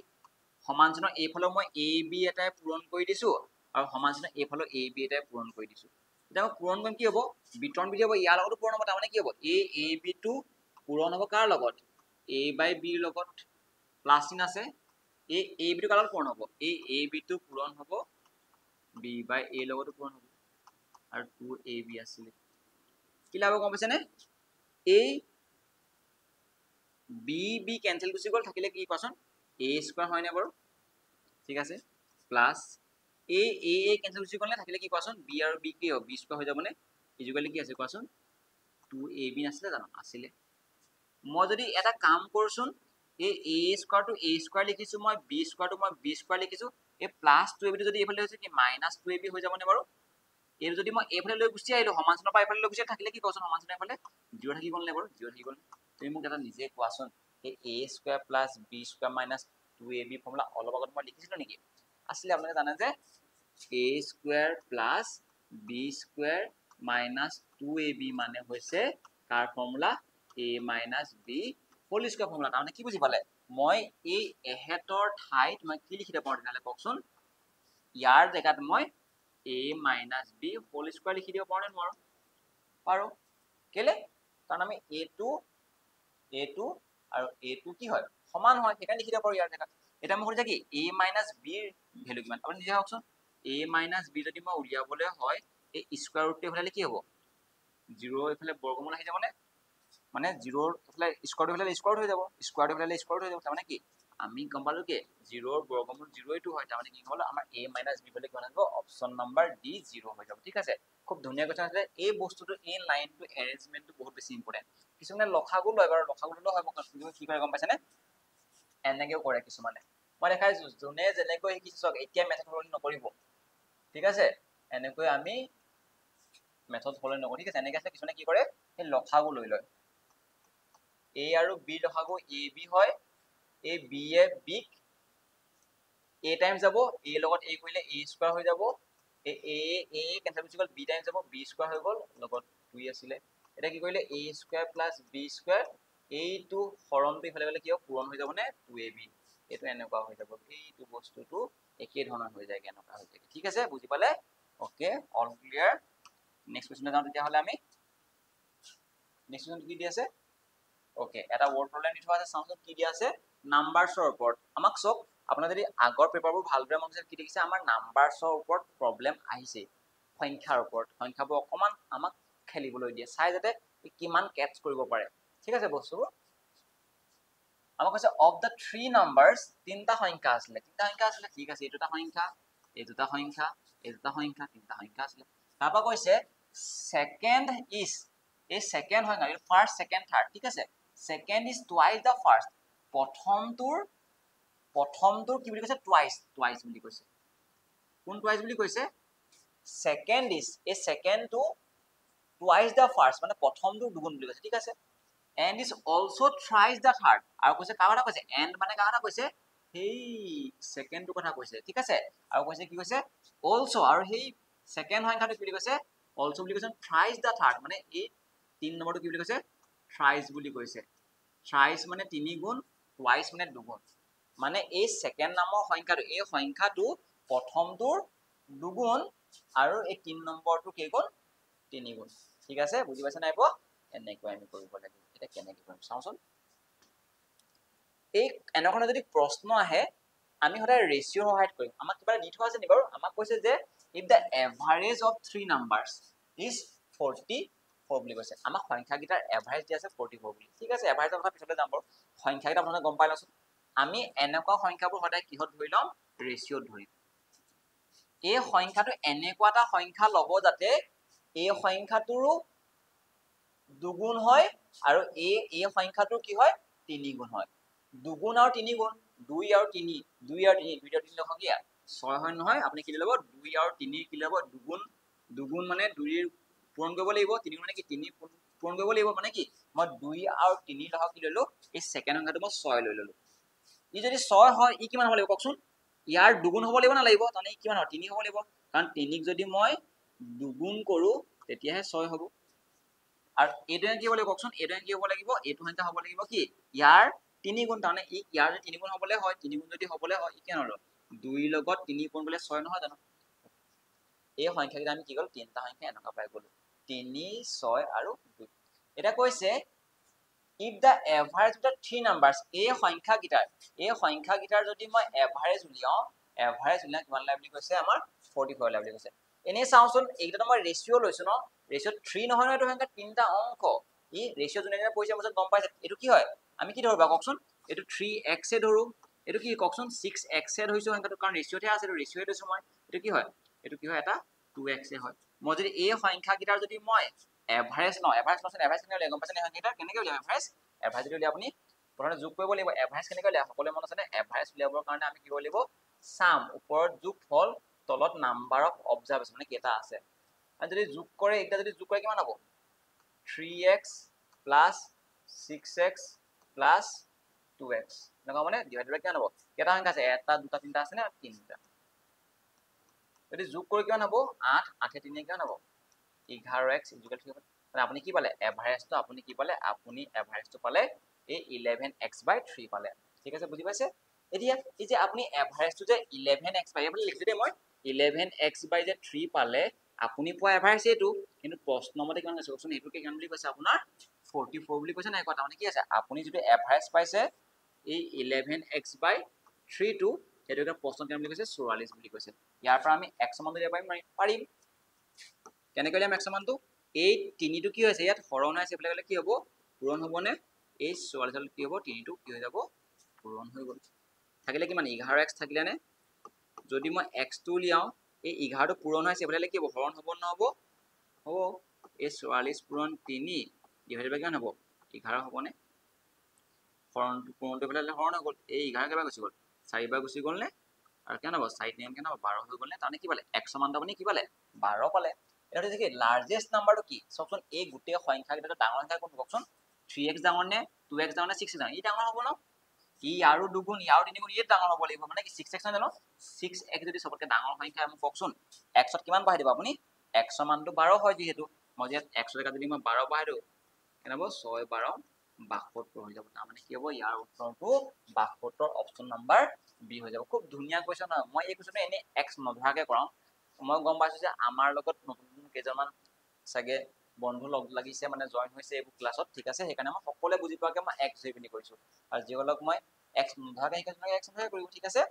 সমান চিনৰ a ফালেও মই a b এটা পূৰণ কৰি দিছো আৰু সমান চিনৰ a ফালেও a b এটা পূৰণ কৰি দিছো এটা পূৰণ কৰিম কি হ'ব বিতৰণ বিধি হ'ব ইয়াৰ লগতো পূৰণ হ'ব তাৰ মানে কি হ'ব a b টো পূৰণ হ'ব কাৰ লগত a by b ৰ লগত প্লাস চিন আছে a b টো কাৰ লগত পূৰণ হ'ব a b টো পূৰণ হ'ব b by a লগতো পূৰণ হ'ব আৰু 2ab আছিল কি লাভ গম পাইছে নে a b b ক্যান্সেল গুচি গল থাকিলে কি কোৱাচোন a স্কয়াৰ হয় না বাৰু ঠিক আছে প্লাস a ক্যান্সেল গুচি গল না থাকিলে কি কোৱাচোন b আৰু b কি হ'ব b স্কয়াৰ হৈ যাব নে ইকুয়ালি কি আছে কোৱাচোন 2ab নাছিলে জানো আছিলে মই যদি এটা কাম কৰছুন এই a square to a square লিখিছো মই b স্কয়ার টু মই b স্কয়ার লিখিছো এই প্লাস 2ab যদি এফালে হৈছে কি মাইনাস 2ab হৈ যাব নে বাৰু এই যদি মই এফালে লৈ গুচি আহিলো সমানচিনৰ পৰা এফালে লৈ গুচি থাকিলে কি কোৱাচোন সমানচিনৰ এফালে 0 থাকি গল নে বাৰু 0 থাকি গল তুমি মোক এটা নিজে কোৱাচোন এই a square plus b square minus 2ab formula অলপ আগত মই লিখিছিলো নেকি আসলে আপোনালোকে জানে যে a square plus b square minus 2ab মানে হৈছে কাৰ ফৰ্মুলা a মাইনাস b হোল স্কয়াৰ ফৰ্মুলা তাৰমানে কি বুজি পালে মই এই এহেতৰ ঠাইত মই কি লিখিব পাৰো তেতিয়ালে কওকচোন ইয়াৰ জেগাত মই a minus b whole square লিখি দিব পাৰো নে নোৱাৰো পাৰো কেলে কাৰণ আমি a2 আৰু a2 কি হয় সমান হয় সেইকাৰণে লিখি দিব পাৰো ইয়াৰ জেগাত এটা মই কৈছো কি a minus b ৰ ভ্যালু কিমান আপুনি নিজে ভাবকচোন a minus b যদি মই উলিয়াবলৈ হয় এই স্কয়ার ৰুটটো হলে কি হ'ব 0 এফালে বৰ্গমূল আহি যাব নে মানে 0 এফালে স্কয়াৰ হৈ যাব স্কয়াৰ হৈ যাব তাৰ মানে কি আমি গম পালো কি 0 ৰ বৰ্গমূল 0 টো হয় তাৰ মানে কি হ'ল আমাৰ a - b বলে কিমান হ'ব অপচন নম্বৰ ডি 0 হৈ যাব ঠিক আছে খুব ধুনীয়া কথা আছে এই বস্তুটো এই লাইনটো এৰেঞ্জমেন্টটো বহুত বেছি ইম্পৰ্টেন্ট কিছুমানে লখাগু লয় বাৰু লখাগু ললে হয় কিন্তু কি কৰে গম পাইছেনে এনেকেও কৰে কিছুমানে মই দেখাইছো যোনে যেনেকৈ শিকিছে চক এতিয়া মেথড ফলো নকৰিব ঠিক আছে এনেকৈ আমি মেথড ফলো নকৰো ঠিক আছে এনেকৈ আছে কিছুমানে কি কৰে এই লখাগু লৈ লয় a আৰু b লখাগু a b হয় a b A b a Times যাব a লগত a কৰিলে a স্কয়ার হৈ যাব a কেনসেল গুচি গল b টাইমস যাব b স্কয়ার হৈ গল লগত 2 আছিল এটা কি কৰিলে a square plus b square এইটো হৰণটো ইফালে গলে কি হ'ব পূৰণ হৈ যাব নে 2ab এটো এনেকুৱা হৈ যাব এইটো বস্তুটো একে ধৰণৰ হৈ যায় এনেকুৱা হৈ যায় ঠিক আছে বুজি পালে ওকে অল ক্লিয়াৰ নেক্সট কোৱেশ্চনলৈ যাওঁ তেতিয়া হলে আমি নেক্সট কোৱেশ্চন কি দি আছে ওকে এটা ওয়াৰ্ড প্ৰবলেম দি থোৱা আছে চাওঁচোন কি দিয়া আছে নাম্বাৰছৰ ওপৰত আমাক সব আপোনাৰ যদি আগৰ পেপাৰবোৰ ভালদৰে মন কৰিছে কি দেখিছে আমাৰ নাম্বাৰছৰ ওপৰত প্ৰবলেম আহিছে সংখ্যাৰ ওপৰত সংখ্যাবোৰ অকমান আমাক খেলিবলৈ দিয়ে চাই যাতে কিমান ক্যাচ কৰিব পাৰে ঠিক আছে বস্তুবোৰ আমাক কৈছে অফ দা 3 নাম্বাৰস তিনটা সংখ্যা আছে ঠিক আছে এই দুটা সংখ্যা এই দুটা সংখ্যা এই দুটা সংখ্যা তিনটা সংখ্যা আছে তাৰপা কৈছে সেকেন্ড ইজ এই সেকেন্ড হয় না ফাৰ্স্ট সেকেন্ড থাৰ্ড ঠিক আছে second is twice the first প্ৰথমটোৰ কি বুলি কৈছে টুৱাইস বুলি কৈছে কোন টুৱাইস বুলি কৈছে সেকেন্ড ইজ এই সেকেন্ডটো টুৱাইস দা ফাৰ্স্ট মানে প্ৰথমটোৰ দুগুণ বুলি কৈছে ঠিক আছে and is also thrice the third আৰু কৈছে কাৰ কথা কৈছে and মানে কাৰ কথা কৈছে সেই সেকেন্ডৰ কথা কৈছে ঠিক আছে আৰু কৈছে কি কৈছে also আৰু সেই সেকেন্ড সংখ্যাটো কি বুলি কৈছে also বুলি কৈছে thrice the third মানে এই 3 নম্বৰটো কি বুলি কৈছে thrice বুলি কৈছে thrice মানে 3 গুণ twice মানে 2 গুণ মানে এই সেকেন্ড নামৰ সংখ্যাটো এই সংখ্যাটো প্ৰথমটোৰ 2 গুণ আৰু এই 3 নম্বৰটো কি গুণ 3 গুণ ঠিক আছে বুজি পাইছা নাই পোৱা এনেকৈ আমি কৰিব লাগিব এটা কেনেকৈ কৰিম চাওচোন এই এনেকুৱা যদি প্ৰশ্ন আহে আমি সদায় ৰেশিঅ সহায়ত কৰিম আমাক কিবা দি থোৱা আছে নি বাৰু আমাক কৈছে যে if the average of three numbers is 44 বুলি কৈছে আমাক সংখ্যাকেইটাৰ এভাৰেজ দি আছে 44 বুলি ঠিক আছে এভাৰেজৰ কথা পিছলৈ যাম বাৰু সংখ্যাকেইটা আপোনালোকে গম পাই লওকচোন আমি এনেকুৱা সংখ্যাবোৰ সদায় কিহত ধৰি লম ৰেশিঅত ধৰিম এই সংখ্যাটো এনেকুৱা এটা সংখ্যা লব যাতে এই সংখ্যাটোৰো দুগুণ হয় আৰু এই সংখ্যাটোৰ কি হয় তিনি গুণ হয় দুগুণ আৰু তিনি গুণ 2 আৰু 3 2 আৰু 3 2 আৰু 3 লখক কি 6 হয় নহয় আপুনি কি ল'ব 2 আৰু 3 কি ল'ব দুগুণ মানে 2 ৰ পূৰণ কৰিব লাগিব 3 মানে কি 3 পূৰণ কৰিব লাগিব মানে কি মই 2 আৰু 3 লখক কি ললো এই সেকেন্ড সংখ্যাটো মই 6 লৈ ললো ই যদি 6 হয় ই কিমান হ'ব লাগিব কওকচোন ইয়াৰ দুগুণ হ'ব লাগিব না লাগিব মানে কিমান হয় 3 হ'ব লাগিব কাৰণ 3 ক যদি মই দুগুণ কৰো তেতিয়াহে 6 হ'ব আৰু এইটোৱে কি হ'ব লাগিব কওকচোন এইটোৱে কি হ'ব লাগিব এইটো সংখ্যা হ'ব লাগিব কি ইয়াৰ 3 গুণ তাৰমানে ইয়াৰ যদি 3 গুণ হ'বলে হয় 3 গুণ যদি হ'বলে হয় ই কিমান হ'ব 2 লগত 3 পূৰণ কৰিলে 6 নহয় জানো এই সংখ্যাকেইটা আমি কি গ'ল তিনটা সংখ্যা এনেকুৱা পাই গ'লো 3 6 আৰু 2 এটা কৈছে if the average of the three numbers এই সংখ্যাকেইটাৰ যদি মই এভাৰেজ উলিয়াও কিমান লাগে বুলি কৈছে আমাৰ 44 লাগে বুলি কৈছে এনে চাওচোন এইকেইটা মই ৰেশিঅ লৈছো ন ৰেশিঅ 3 নহয় এইটো সংখ্যা তিনটা অংক ই ৰেশিঅ যোনে পইচা মতে গম পাইছে এইটো কি হয় আমি কি ধৰবা কওকচোন এইটো 3x এ ধৰো এইটো কি কওকচোন 6x এ ধৰিছো সংখ্যাটো কাৰণ ৰেশিঅতে আছে এইটো ৰেশিঅ লৈছো মই এইটো কি হয় এটা 2x এ হয় মই যদি এই সংখ্যাকেইটাৰ যদি মই এভাৰেজ ন এভাৰেজ কেনেকৈ গম পাইছে সংখ্যাকেইটা কেনেকৈ উলিয়াম এভাৰেজ যদি আপুনি প্ৰথমে যোগ কৰিব লাগিব এভাৰেজ কেনেকৈ উলিয়াম সকলোৱে মনত আছে এভাৰেজ উলিয়াবৰ কাৰণে আমি কি কৰিব লাগিব সাম ওপৰত যোগফল তলত নাম্বাৰ অফ অবজাৰভেশন মানে কেইটা আছে আৰু যদি যোগ কৰে এটা যদি যোগ কৰে কিমান হ'ব 3x + 6x + 2x এনেকুৱা মানে ডিভাইডেড বাই কিমান হ'ব কেইটা সংখ্যা আছে এটা দুটা তিনটা আছে নে তিনটা যদি যোগ কৰি কিমান হ'ব 8 8 এ 3 কিমান হ'ব 11x = কি হ'ব মানে আপুনি কি পালে এভাৰেজটো আপুনি কি পালে আপুনি এভাৰেজটো পালে এই 11x/3 পালে ঠিক আছে বুজি পাইছে এতিয়া এই যে আপুনি এভাৰেজটো যে 11x পাই বুলি লিখিছো দে মই 11x/3 পালে আপুনি পোৱা এভাৰেজ এইটো কিন্তু প্ৰশ্ন মতে কিমান আছে কোন এইটো কিমান বুলি কৈছে আপোনাৰ 44 বুলি কৈছে নাই কথা মানে কি আছে আপুনি যেটো এভাৰেজ পাইছে এই 11x/3 টো সেইটো এটা প্ৰশ্ন কিমান বুলি কৈছে 44 বুলি কৈছে ইয়াৰ পৰা আমি x মান উলিয়াব পাৰিম কেনেকৈ উলিয়াম x মানটো এই 3 টো কি হৈছে ইয়াত হৰণ হৈছে বলে গলে কি হ'ব পূৰণ হ'বনে এই 44 কি হ'ব 3 টো কি হৈ যাব পূৰণ হৈ গ'ল থাকিলে কিমান 11x থাকিলে নে যদি মই x টো উলিয়াও এই 11 টো পূৰণ হৈছে বলে কি হ'ব হৰণ হ'ব নহব হ'ব এই 44 পূৰণ 3 ডিভাইডেড বাই কিমান হ'ব 11 হ'বনে হৰণটো পূৰণটো বলে হৰণ হৈ গ'ল এই 11 কেবা গুচি গ'ল 4 বাৰ গুচি গ'ল নে আৰু কেন হ'ব 4 3 কেন হ'ব 12 হৈ গ'ল নে তাৰনে কি পালে x মান আপুনি কি পালে 12 পালে এটা দেখি লাৰ্জেষ্ট নাম্বাৰটো কি সবচোন এই গুটেই সংখ্যাকেইটা ডাঙৰ সংখ্যা কোনটো কওকচোন 3x ডাঙৰ নে 2x ডাঙৰ নে 6x ডাঙৰ ই ডাঙৰ হ'ব ন ই আৰু দুগুণ ইয়াৰ তিনি গুণ ই ডাঙৰ হ'ব লাগিব মানে কি 6x নহয় জানো 6x যদি সবতকৈ ডাঙৰ সংখ্যা আমি কওকচোন x ত কিমান বহাই দিব আপুনি x ৰ মানটো 12 হয় যিহেতু মই যে x ৰ জেগাত যদি মই 12 বহাই দিও কেনে হ'ব 6 12 72 হৈ যাব তাৰ মানে কি হ'ব ইয়াৰ উত্তৰটো 72 অপচন নাম্বাৰ বি হৈ যাব খুব ধুনীয়া কোৱেশ্চন হয় মই এই কোৱেশ্চনটো এনে x নধৰাকে কৰাও মই গম পাইছো যে আমাৰ লগত নতুন কেইজনমান সাগে বন্ধু লগ লাগিছে মানে জয়েন হৈছে এই ক্লাছত ঠিক আছে সেইকাৰণে মই সকলোৱে বুজি পোৱাকে মই x ধৰি পিনি কৰিছো আৰু যিসকলক মই x নধৰাকে শিকাইছো x নধৰাকে কৰিব ঠিক আছে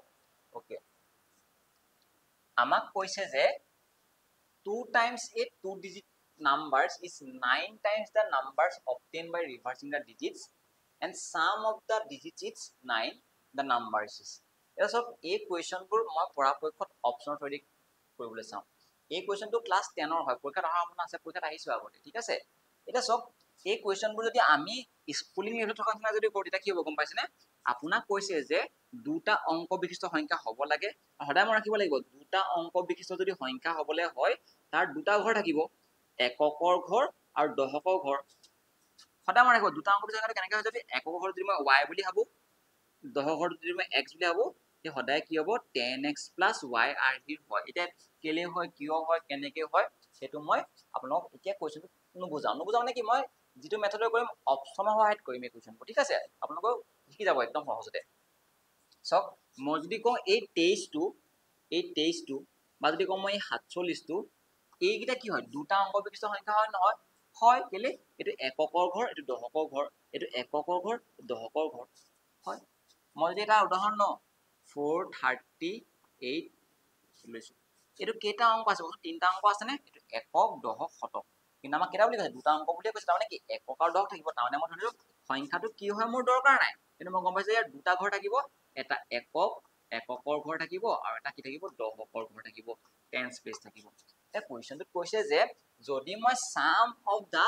ওকে আমাক কৈছে যে 2 times a two digit numbers is 9 times the numbers obtained by reversing the digits and sum of the digits is 9 the numbers is এটা সব এই কোৱেশ্চনবোৰ মই পৰাপক্ষত অপচনৰ থ্ৰুদি কৰিবলৈ চাও এই কোৱেশ্চনটো ক্লাস 10 ৰ হয় পৰীক্ষাত অহা সম্ভাৱনা আছে পৰীক্ষাত আহিছো আগতে ঠিক আছে এটা সব এই কোৱেশ্চনবোৰ যদি আমি স্কুলিং লেভেলত থকা নিচিনা যদি কৰো তেতিয়া কি হ'ব গম পাইছেনে আপোনাক কৈছে যে দুটা অংক বিশিষ্ট সংখ্যা হ'ব লাগে সদায় মই ৰাখিব লাগিব দুটা অংক বিশিষ্ট যদি সংখ্যা হ'বলে হয় তাৰ দুটা ঘৰ থাকিব এককৰ ঘৰ আৰু দশকৰ ঘৰ সদায় মনে ৰাখিব দুটা অংক বিচাৰ কেনেকৈ হয় যদি একক ঘৰত যদি মই y বুলি ভাবো 10 ঘৰত যদি মই x বুলি ভাবো তে সদায় কি হ'ব 10x + y আৰহিৰ হয় এটা কেলে হয় কিয় হয় কেনেকৈ হয় সেইটো মই আপোনাক এতিয়া কোৱেশ্চনটো নুবুজাও মানে কি মই যেটো মেথডে কৰিম অপচনৰ সহায়ত কৰিম এই কোৱেশ্চনটো ঠিক আছে আপোনালোক শিকি যাব একদম সহজতে সব মই যদি কওঁ এই 23 টো বা যদি কওঁ মই 47 টো এইকেইটা কি হয় দুটা অংক বিশিষ্ট সংখ্যা হয় নহয় হয় কেলে এটো এককৰ ঘৰ এটো দশকৰ ঘৰ এটো এককৰ ঘৰ দশকৰ ঘৰ হয় মই যদি এটা উদাহৰণ ন 438 লৈছো এটো কেইটা অংক আছে তিনটা অংক আছে নে এটো একক দশক শতক কিন্তু আমাক কেইটা বুলি কৈছে দুটা অংক বুলি কৈছে তাৰমানে কি একক আৰু দশক থাকিব তাৰমানে মই ধৰিলো সংখ্যাটো কি হয় মোৰ দৰকাৰ নাই কিন্তু মই গম পাইছো ইয়াৰ দুটা ঘৰ থাকিব এটা এককৰ ঘৰ থাকিব আৰু এটা কি থাকিব দশকৰ ঘৰ থাকিব টেন্স স্পেচ থাকিব এই কোৱেশ্চনটোত কৈছে যে যদি মই সাম অফ দা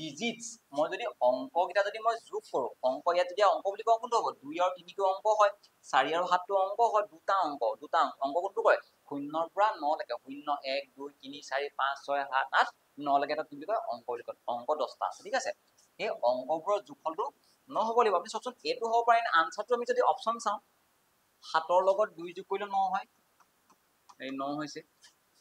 ডিজিটস মই যদি অংককেইটা যদি মই যোগ কৰো অংক ইয়াত যদি অংক বুলি কওঁ কোনটো হ'ব 2 আৰু 3 টো অংক হয় 4 আৰু 7 টো অংক হয় দুটা অংক কোনটো কয় 0 ৰ পৰা 9 লৈকে 0 1 2 3 4 5 6 7 8 9 লৈকে এটা কি কয় অংক বুলি কয় অংক 10টা আছে ঠিক আছে এই অংকবোৰৰ যোগফলটো 9 হ'ব লাগিব আপুনি সবচোন এটো হ'ব পাৰে না আনসাৰটো আমি যদি অপচন চাওঁ 7 ৰ লগত 2 যোগ কৰিলে 9 হয় এই 9 হৈছে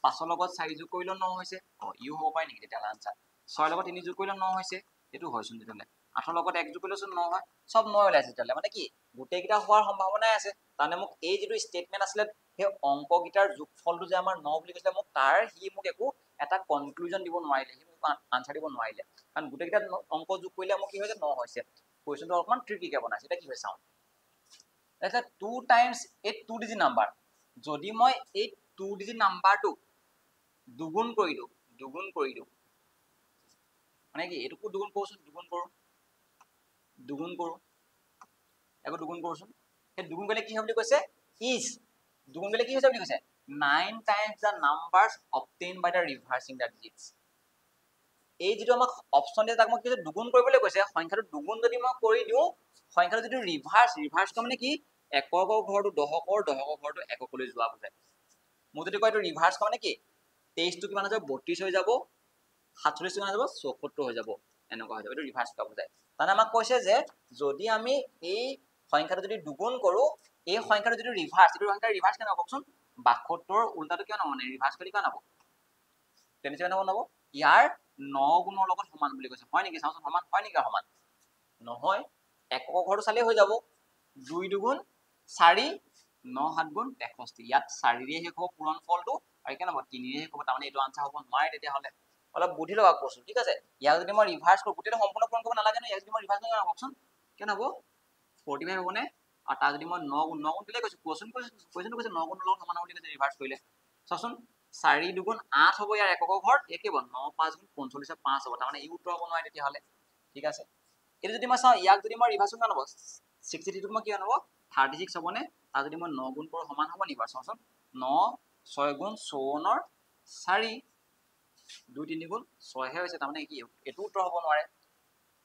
5 ৰ লগত 4 যোগ কৰিলে 9 হৈছে ইউ হ'ব পাৰে নেকি তেতিয়া আনসাৰ 6 ৰ লগত 3 যোগ কৰিলে 9 হৈছে এটো হয়চোন তেতিয়ালে 8 ৰ লগত 1 যোগ কৰিলে 9 হয় সব 9 ওলাইছে তেতিয়ালে মানে কি গোটেইকেইটা হোৱাৰ সম্ভাৱনা আছে তানে মোক এই যেটো স্টেটমেন্ট আছিল হে অংকগিটাৰ যোগফলটো যে আমাৰ 9 বুলি কৈছে মোক তাৰ হি মোক একো এটা কনক্লুজন দিব নোৱাৰিলে হি মোক আনসাৰ দিব নোৱাৰিলে কাৰণ গোটেইকেইটা অংক যোগ কৰিলে মোক কি হৈছে 9 হৈছে কোৱেশ্চনটো অকমান ট্ৰিকি কে বনাইছে এটা কি হয় চাওঁ এটা 2 টাইমছ এই 2 ডিজিট নাম্বাৰ যদি মই এই 2 ডিজিট নাম্বাৰটো দুগুণ কৰি দিও মানে কি এটুকু দুগুণ কৰোচোন দুগুণ কৰো একো দুগুণ কৰোচোন এই দুগুণ কৰিলে কি হয় বুলি কৈছে is দুগুণ কৰিলে কি হৈছে বুলি কৈছে 9 times the numbers obtained by the reversing the digits এই যেটো আমাক অপচন দিয়ে তাক মই কি দুগুণ কৰিবলৈ কৈছে সংখ্যাটো দুগুণ যদি মই কৰি দিও সংখ্যাটো যেটো ৰিভাৰ্স ক মানে কি এককৰ ঘৰটো দশকৰ ঘৰটো এককলৈ যোৱা বুজায় মই যদি কয় এটো ৰিভাৰ্স ক মানে কি 23 টো কিমান হৈ যাব 32 হৈ যাব 47 কিমান হৈ যাব 74 হৈ যাব এনেকুৱা হৈ যাব এটো ৰিভাৰ্স ক বুজায় মানে আমাক কৈছে যে যদি আমি এই সংখ্যাটো যদি দুগুণ কৰো এই সংখ্যাটো যদি ৰিভাৰ্স এটো সংখ্যা ৰিভাৰ্স কেনে কওকচোন 72 উল্টাটো কিয় নহব ৰিভাৰ্স কৰি কিয় নহব তেনেকৈ নহব ইয়াৰ 9 গুণৰ লগত সমান বুলি কৈছে হয় নেকি চাওচোন সমান হয় নেকি সমান নহয় একক ঘৰটো চালে হৈ যাব 2 দুগুণ 4 9 7 গুণ 63 ইয়াত 4 ৰে শেষ হ'ব পূৰণ ফলটো আৰু কেনে হ'ব 3 ৰে শেষ হ'ব তাৰমানে এইটো আনসাৰ হ'ব নোৱাৰে তেতিয়া হলে অলপ বুদ্ধি লগা কৈছো ঠিক আছে ইয়াক যদি মই ৰিভাৰ্স কৰো গোটেইটো সম্পূৰ্ণ পূৰণ কৰিব নালাগে ন ইয়াক যদি মই ৰিভাৰ্স কৰো কওকচোন কেনে হ'ব 45 হ'বনে আৰু তাৰ যদি মই 9 গুণ দিলে কৈছো কোৱেশ্চনটো কৈছে 9 গুণৰ লগত সমান হ'ব বুলি কৈছে ৰিভাৰ্স কৰিলে চাওচোন 4 দুগুণ 8 হ'ব ইয়াৰ এককৰ ঘৰ একে হ'ব 9 5 গুণ 45 5 হ'ব তাৰমানে ই উত্তৰ হ'ব নোৱাৰে তেতিয়া হলে ঠিক আছে এটো যদি মই চাও ইয়াক যদি মই ৰিভাৰ্স কৰো হ'ব 63 টো মই কি হ'ব 36 হ'বনে তাৰ যদি মই 9 গুণ কৰো সমান হ'ব নিবা চাওচোন 9 6 গুণ 54 4 2 3 গুণ 6 হে হৈছে তাৰমানে কি এটো উত্তৰ হ'ব নোৱাৰে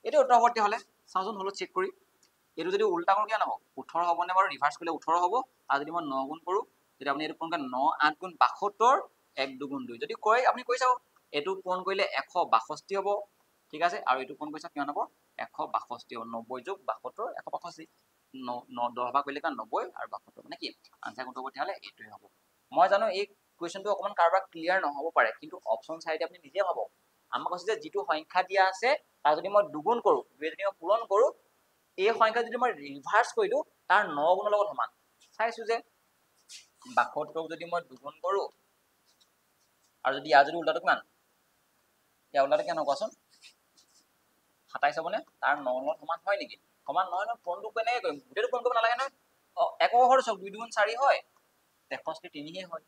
এটো উত্তৰ হ'ব তেতিয়া হলে চাওচোন হলো চেক কৰি এটো যদি উল্টা কৰো কি হ'ব 18 হ'বনে বাৰু ৰিভাৰ্স কৰিলে 18 হ'ব আৰু যদি মই 9 গুণ কৰো তেতিয়া আপুনি এটো কোনকা 9 8 গুণ 72 1 2 গুণ 2 যদি কয় আপুনি কৈ চাও এটো পূৰণ কৰিলে 162 হ'ব ঠিক আছে আৰু এটো পূৰণ কৰিছা কিমান হ'ব 162 হ'ব 90 যোগ 72 185 10 ভাগ কৰিলে কিমান 90 আৰু 72 মানে কি আনসাৰ কোনটো হ'ব তেতিয়াহলে এইটোই হ'ব মই জানো এই কোৱেশ্চনটো অকমান কাৰবাৰ ক্লিয়াৰ নহব পাৰে কিন্তু অপচন চাইডে আপুনি নিজে ভাবক আমাক কৈছে যে যেটো সংখ্যা দিয়া আছে তাৰ যদি মই দুগুণ কৰো দুই যদি মই পূৰণ কৰো এই সংখ্যা যদি মই ৰিভাৰ্স কৰি দিও তাৰ 9 গুণৰ লগত সমান চাইছো যে 72 যদি মই দুগুণ কৰো আৰু যদি ইয়াৰ যদি উল্টাটো কিমান ইয়াৰ উল্টাটো কেনে কোৱাচোন 27 হ'বনে তাৰ 9 লগত সমান হয় নেকি সমান নহয় ন কোনটো কেনে কৰিম গোটেইটো কোন কৰিব নালাগে নহয় একক ঘৰ চক 2 দুগুণ 4 হয় 63 3 হে হয়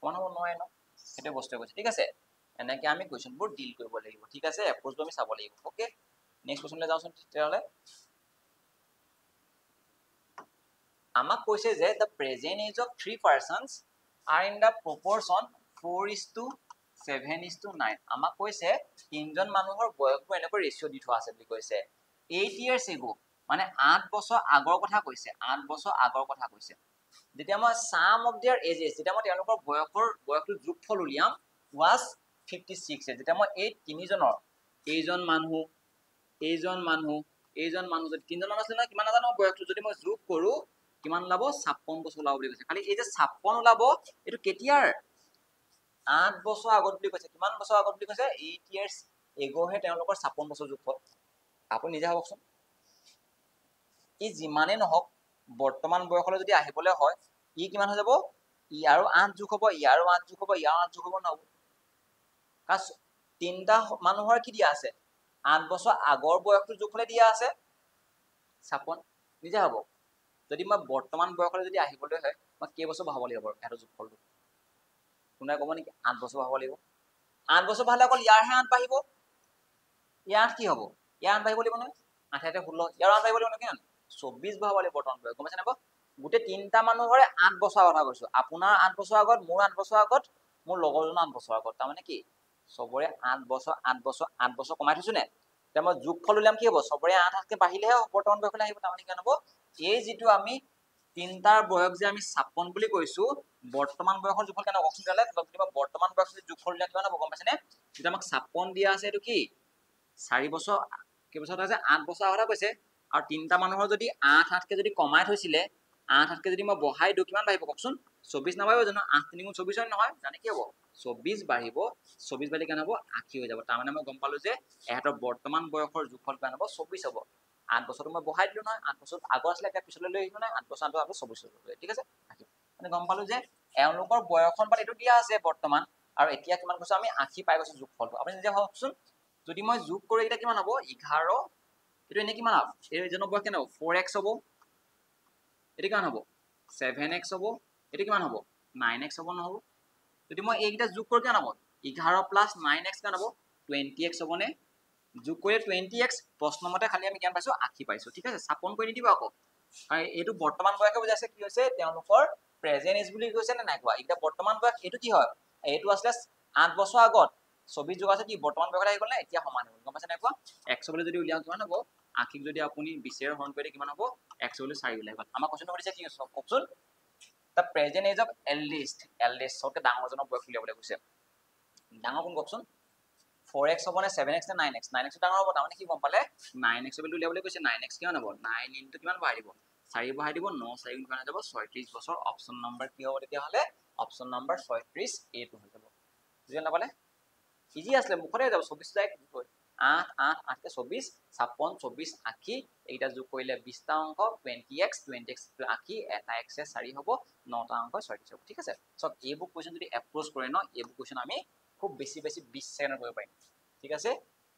সমান হ'ব নোৱাৰে ন সেইটো বস্তু কৈছে ঠিক আছে এনেকে আমি কোৱেশ্চনবোৰ ডিল কৰিব লাগিব ঠিক আছে এপ্ৰ'চটো আমি চাব লাগিব ওকে নেক্সট কোৱেশ্চনলৈ যাওঁচোন তেতিয়াহ'লে আমাক কৈছে যে the present age of 3 persons are in the proportion 4:7:9 আমাক কৈছে তিনজন মানুহৰ বয়সটো এনেকৈ ৰেশিও দি থোৱা আছে বুলি কৈছে 8 years ago মানে 8 বছৰ আগৰ কথা কৈছে 8 বছৰ আগৰ কথা কৈছে যেতিয়া মই sum of their ages যেতিয়া মই তেওঁলোকৰ বয়সটো যোগফল উলিয়াম was 56 যেতিয়া মই এই তিনিজনৰ এইজন মানুহ এইজন মানুহ যদি তিনিজন মানুহ আছিলে নহয় কিমান নাজানো বয়সটো যদি মই যোগ কৰো কিমান ওলাব 56 বছৰ ওলাব বুলি কৈছে খালি এই যে 56 ওলাব এইটো কেতিয়াৰ 8 বছৰ আগত বুলি কৈছে কিমান বছৰ আগত বুলি কৈছে 8 years ago হে তেওঁলোকৰ 56 বছৰ যোগ হ'ল আপুনি নিজে ভাবকচোন ই যিমানে নহওক বৰ্তমান বয়সলৈ যদি আহিবলৈ হয় ই কিমান হৈ যাব ইয়াৰো 8 যোগ হ'ব ইয়াৰো 8 যোগ হ'ব ইয়াৰো 8 যোগ হ'ব নহ'ব কাজ তিনটা মানুহৰ কি দিয়া আছে 8 বছৰ আগৰ বয়সটো যোগ হ'লে দিয়া আছে 56 নিজে হ'ব যদি মই বৰ্তমান বয়সলৈ যদি আহিবলৈ হয় মই কেই বছৰ বহাব লাগিব বাৰু এটা যোগফলটো কোনোবাই ক'ব নেকি 8 বছৰ বহাব লাগিব 8 বছৰ বহালে অকল ইয়াৰহে 8 বাঢ়িব ইয়াৰ কি হ'ব ইয়াৰ 8 বাঢ়িব লাগিব নহয় 8 তে 16 ইয়াৰ 8 বাঢ়িব লাগিব নহয় কিমান 24 বহাব লাগিব বৰ্তমান বয়স গম পাইছে নে গোটেই তিনটা মানুহৰে 8 বছৰ কথা কৈছো আপোনাৰ 8 বছৰ আগত মোৰ 8 বছৰ আগত মোৰ লগৰজনৰ 8 বছৰ আগত তাৰমানে কি সবৰে 8 বছৰ কমাই থৈছো নে তেতিয়া মই যোগফল উলিয়াম কি হ'ব সবৰে 8 কে বাঢ়িলেহে বৰ্তমান বয়সলৈ আহিব তাৰমানে কিমান হ'ব এই যিটো আমি তিনটাৰ বয়স যে আমি 56 বুলি কৈছো বৰ্তমান বয়সৰ যোগফল কেনে কওকচোন তেলে যদি মই বৰ্তমান বয়সৰ যোগফল উলিয়াম কিমান হ'ব গম পাইছেনে যেতিয়া আমাক 56 দিয়া আছে এইটো কি 4 বছৰ কি বছৰ আছে 8 বছৰ আগতে কৈছে আৰু তিনটা মানুহৰ যদি 8 কে যদি কমাই থৈছিলে 8 কে যদি মই বহাই দিও কিমান বাঢ়িব কওকচোন 24 নাবাঢ়িব জানো 8 3 24 হয় নহয় জানে কি হ'ব 24 বাঢ়িব 24 বাঢ়ি কেনে হ'ব 80 হৈ যাব তাৰমানে মই গম পালো যে এহঁতৰ বৰ্তমান বয়সৰ যোগফল কিমান হ'ব 24 হ'ব 8 বছৰটো মই বহাই দিলো নহয় 8 বছৰ আগৰ আছিলে এতিয়া পিছলৈ লৈ আহিলো নহয় 8 বছৰ আগৰ 24 হৈ ঠিক আছে মানে গম পালো যে এওঁলোকৰ বয়সৰ বাট এইটো দিয়া আছে বৰ্তমান আৰু এতিয়া কিমান কৈছো আমি 80 পাই গৈছো যোগফলটো আপুনি নিজে ভাবকচোন যদি মই যোগ কৰো এটা কিমান হ'ব 11 এটো এনে কিমান হ'ব এই জনৰ বয়স কেনে হ'ব 4x হ'ব এটো কিমান হ'ব 7x হ'ব এটো কিমান হ'ব 9x হ'ব নহ'ব যদি মই এইকেইটা যোগ কৰো কিমান হ'ব 11 প্লাস 9x কিমান হ'ব 20x হ'ব নে যোগ কৰি 20x প্ৰশ্ন মতে খালি আমি কিমান পাইছো 80 পাইছো ঠিক আছে 56 কৰি নিদিব আকৌ এইটো বৰ্তমান বয়সে বুজাইছে কি হৈছে তেওঁলোকৰ প্ৰেজেন্ট এজ বুলি কৈছে নে নাই কোৱা এতিয়া বৰ্তমান বয়স এইটো কি হয় এইটো আসলে 8 বছৰ আগত 24 যোগ আছে কি বৰ্তমান বয়সত আহি গ'ল না এতিয়া সমান হ'ল গম পাইছে নাই কোৱা 100 বুলি যদি উলিয়াও কিমান হ'ব 80 যদি আপুনি 20 এৰ হৰণ কৰি কিমান হ'ব 100 বুলি 4 উলাই গ'ল আমাৰ কোৱেশ্চনটো সুধিছে কি কওকচোন the present age of eldest সবকে ডাঙৰজনৰ বয়স উলিয়াবলৈ কৈছে ডাঙৰ কোন কওকচোন 4x হ'ব নে 7x নে 9x 9x ডাঙৰ হ'ব তাৰমানে কি গম পালে 9x বুলি উলিয়াবলৈ কৈছে 9x কিমান হ'ব 9 ইনটু কিমান বঢ়াই দিব 4 বঢ়াই দিব 9 4 কিমান হৈ যাব 36 বছৰ অপচন নম্বৰ কি হ'ব তেতিয়া হ'লে অপচন নম্বৰ 36 এ টো হৈ যাব বুজি নাপালে ইজি আসলে মুখতে যাব 24 যায় 8 8 8 কে 24 56 24 80 এইটা যোগ কৰিলে 20 টা অংক 20x 20x 80 এটা x এ 4 হ'ব 9 টা অংক 36 হ'ব ঠিক আছে সব এইবোৰ কোৱেশ্চন যদি এপ্ৰোচ কৰে ন এইবোৰ কোৱেশ্চন আমি খুব বেছি 20 সেকেন্ডত কৰিব পাৰিম ঠিক আছে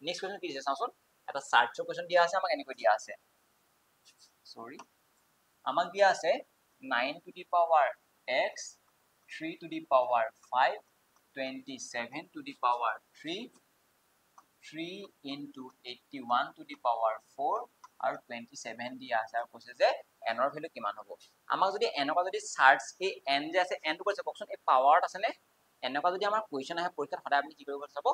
নেক্সট কোৱেশ্চন কি দিছে চাওচোন এটা সাৰ্চৰ কোৱেশ্চন দিয়া আছে আমাক এনেকৈ দিয়া আছে সৰি আমাক দিয়া আছে 9 to the power x 3 to the power 5 27 to the power 3 3 into 81 to the power 4 আৰু 27 দিয়া আছে আৰু কৈছে যে n ৰ ভ্যালু কিমান হ'ব আমাক যদি n কা যদি সাৰ্চ এই n যে আছে n টো কৈছে কওকচোন এই পাৱাৰত আছে নে n কা যদি আমাৰ কোৱেশ্চন আহে পৰীক্ষাত সদায় আপুনি কি কৰিব চাব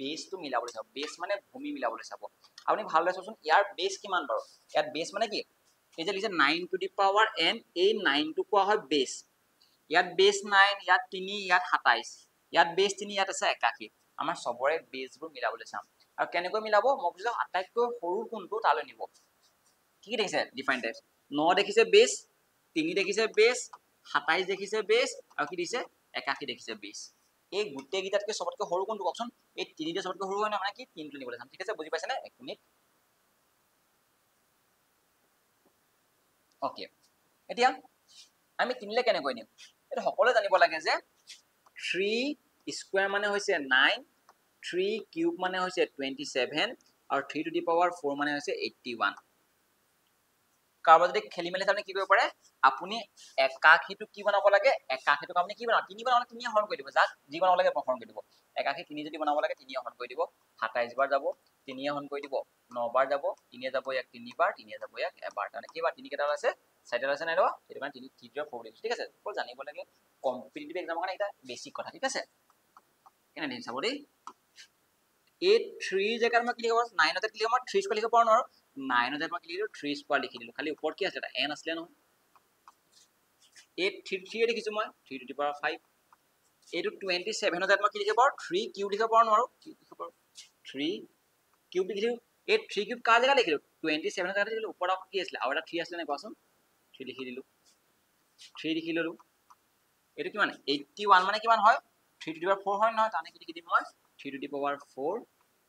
বেসটো মিলাবলৈ চাব বেস মানে ভূমি মিলাবলৈ চাব আপুনি ভালদৰে চাওচোন ইয়াৰ বেস কিমান বাৰু ইয়াত বেস মানে কি এই যে লিখে 9 to the power n এই 9 টো কোৱা হয় বেস ইয়াত বেস 9 ইয়াত 3 ইয়াত 27 ইয়াত বেস 3 ইয়াত আছে 81 আমাৰ সবৰে বেসবোৰ মিলাবলৈ চাম আৰু কেনেকৈ মিলাব মই বুজিছো আটাইতকৈ সৰু কোনটো তালৈ নিব কি দেখিছে ডিফাইন টাইপস 9 দেখিছে বেস 3 দেখিছে বেস 27 দেখিছে বেস আৰু কি দিছে 81 দেখিছে বেস এই গুটে গিটাতকৈ সবতকৈ সৰু কোনটো কওকচোন এই 3 তে সবতকৈ সৰু হয় না মানে কি 3 টো নিবলৈ চাম ঠিক আছে বুজি পাইছে না এক মিনিট ওকে এতিয়া আমি 3 লে কেনেকৈ নিম এটা সকলোৱে জানিব লাগে যে 3 স্কয়াৰ মানে হৈছে 9 3 কিউব মানে হৈছে 27 আৰু 3 to the power 4 মানে হৈছে 81 কাৰবা যদি খেলি মেলি তাৰমানে কি কৰিব পাৰে আপুনি একাশীটো কি বনাব লাগে একাশীটো আপুনি কি বনাব 3 বনালে 3 হৰণ কৰি দিব যাক যি বনাব লাগে হৰণ কৰি দিব একাশী 3 যদি বনাব লাগে 3 হৰণ কৰি দিব 27 বাৰ যাব 3 হৰণ কৰি দিব 9 বাৰ যাব 3 যাব ইয়াক 3 বাৰ 3 যাব ইয়াক এবাৰ মানে কি বাৰ 3 কেইটা আছে সাইডত আছে নাই ৰ সেইটো মানে 3 3 4 ঠিক আছে সকলো জানিব লাগে কম্পিটিটিভ এক্সামৰ কাৰণে এটা বেসিক কথা ঠিক আছে কেনে দিন চাব দেই এই 3 জেগাত মই কি লিখিব 9 তে কি লিখিব মই 3 স্কয়াৰ লিখিব পাৰো ন 9 তে মই কি লিখিলো 3 স্কয়াৰ লিখি দিলো খালি ওপৰত কি আছে এটা n আসলে নহয় 8 3 3 লিখিছো মই 3 to the power 5 এইটো 27 তে মই কি লিখিব পাৰো 3 কিউব লিখিব পাৰো নোৱাৰো কি লিখিব পাৰো 3 কিউব লিখিলো এই 3 কিউব কাৰ জেগা লিখিলো 27 জেগা লিখিলো ওপৰত আকৌ কি আছিল আৰু এটা 3 আছিল নে কোৱাচোন 3 লিখি দিলো 3 লিখি ললো এটো কিমান 81 মানে কিমান হয় 3 টু দি পাৱাৰ 4 হয় নহয় তানে কি লিখি দিম মই 3 টু দি পাৱাৰ 4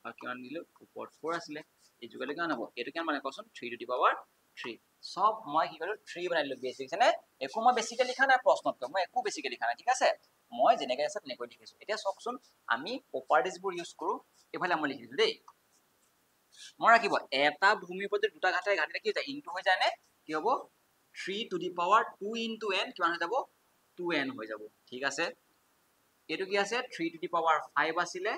আৰু কিমান দিলো ওপৰত 4 আছিল এই যোগলে কিমান হ'ব এটো কিমান মানে কোৱাচোন 3 টু দি পাৱাৰ 3 সব মই কি কৰিলো 3 বনাই দিলো বেছিক আছে নে একো মই বেছিকে লিখা নাই প্ৰশ্নত মই একো বেছিকে লিখা নাই ঠিক আছে মই যেনেকৈ আছে তেনেকৈ লিখিছো এতিয়া চকচোন আমি প্ৰপাৰ্টিজ বোৰ ইউজ কৰো এফালে মই লিখিছো দেই মই ৰাখিব এটা ভূমিৰ ওপৰত দুটা ঘাটে ঘাটিলে কি যায় ইনটু হৈ যায় নে কি হ'ব 3 to the power 2 into n কিমান হৈ যাব 2n হৈ যাব ঠিক আছে এটো কি আছে 3 টু দি পাৱাৰ 5 আছিলে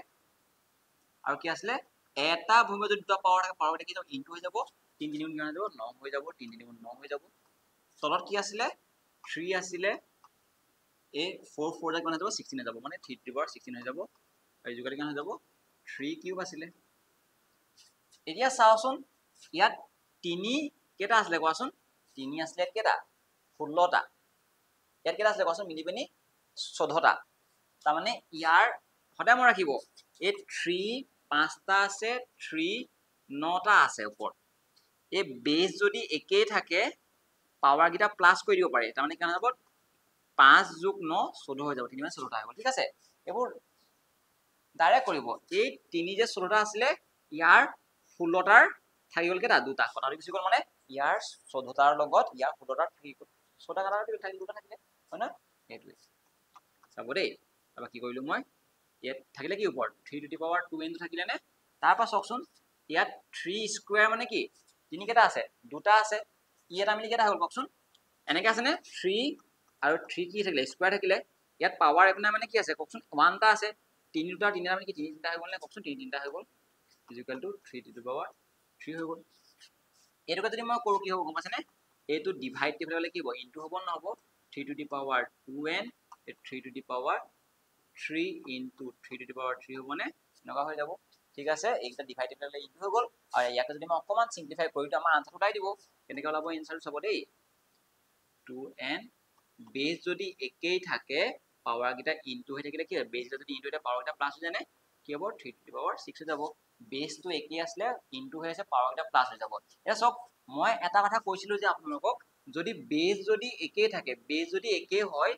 আৰু কি আছিলে এটা ভূমিৰ যদি দুটা পাৱাৰ থাকে পাৱাৰ কি যাব ইনটু হৈ যাব 3 3 কিমান হৈ যাব 9 হৈ যাব 3 3 9 হৈ যাব তলত কি আছিলে 3 আছিলে এই 4 4 কিমান হৈ যাব 16 হৈ যাব মানে 3 টু দি পাৱাৰ 16 হৈ যাব আৰু যোগলে কিমান হৈ যাব 3 কিউব আছিলে এতিয়া চাওচোন ইয়াত 3 কেটা আছিলে কোৱাচোন 3 আছিলে কেটা 16টা ইয়াত কেটা আছিলে কোৱাচোন মিলি পেনি 14টা তাৰ মানে ইয়াৰ সদায় মই ৰাখিব এই 3 5টা আছে 3 9টা আছে ওপৰত এই বেস যদি একেই থাকে পাৱাৰ গিটা প্লাস কৰি দিব পাৰে তাৰ মানে কেনে হ'ব 5 যোগ 9 14 হৈ যাব 3 মানে 14টা হ'ব ঠিক আছে এবোৰ ডাইৰেক্ট কৰিব এই 3 যে 14টা আছিলে ইয়াৰ 16টাৰ থাকি গল কেটা দুটা কথাটো কিছু গল মানে ইয়াৰ 14টাৰ লগত ইয়াৰ 16টাৰ থাকি গল 16টা কাটাৰ থাকি দুটা থাকিলে হয় না এইটোৱে চাব দেই আবাৰ কি কৰিলো মই ইয়াত থাকিলে কি ওপৰত 3 টু দি পাৱাৰ 2n থাকিলে নে তাৰ পাছ অপচন ইয়াত 3 স্কয়াৰ মানে কি তিনি কেটা আছে দুটা আছে ইয়াত আমি কেটা হল কওকচোন এনেকে আছে নে 3 আৰু 3 কি থাকিলে স্কয়াৰ থাকিলে ইয়াত পাৱাৰ এপনা মানে কি আছে কওকচোন 1 টা আছে 3 দুটা 3 মানে কি 3 তিনটা হৈ গল নে কওকচোন 3 তিনটা হৈ গল equal to 3 to the power 3 হৈ গল এটোকে যদি মই কৰো কি হ'ব গম পাছেনে এটো ডিভাইড দিবলৈ হলে কি হ'ব ইনটু হ'ব নহব 3 to the power 2n 3 to the power 3 into 3 to the power 3 হ'ব নে নকা হৈ যাব ঠিক আছে এইটা ডিভাইড দিলে ইনটু হৈ গল আৰু ইয়াকে যদি মই অকমান সিম্পলিফাই কৰি তো আমাৰ আনসাৰ উলাই দিব কেনেকৈ ওলাব আনসাৰ চাব দেই 2n বেস যদি একেই থাকে পাৱাৰ গিটা ইনটু হৈ থাকিলে কি হয় বেস যদি ইনটু এটা পাৱাৰ গিটা প্লাস হৈ যায় নে কি হ'ব 3 to the power 6 হৈ যাব বেস তো একেই আসলে ইনটু হৈ আছে পাৱাৰ গিটা প্লাস হৈ যাব এটা সব মই এটা কথা কৈছিলো যে আপোনালোকক যদি বেস যদি একেই থাকে বেস যদি একেই হয়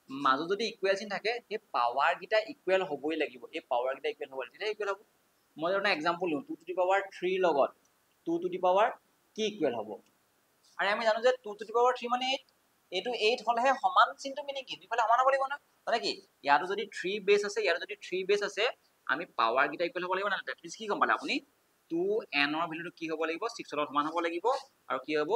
মাজু যদি ইকুৱেল চিন থাকে এই পাৱাৰ গিটা ইকুৱেল হ'বই লাগিব এই পাৱাৰ গিটা ইকুৱেল হ'ব তেতিয়া ইকুৱেল হ'ব মই এটা एग्जांपल লও 2 টু দি পাৱাৰ 3 লগত 2 টু দি পাৱাৰ কি ইকুৱেল হ'ব আৰু আমি জানো যে 2 টু দি পাৱাৰ 3 মানে 8 এটো 8 হলেহে সমান চিনটো মানে কি দুইফালে সমান হ'ব লাগিব না মানে কি ইয়াটো যদি 3 বেস আছে ইয়াটো যদি 3 বেস আছে আমি পাৱাৰ গিটা ইকুৱেল হ'ব লাগিব না দ্যাট মিন্স কি গম পালে আপুনি 2n ৰ ভ্যালুটো কি হ'ব লাগিব 6 ৰ সমান হ'ব লাগিব আৰু কি হ'ব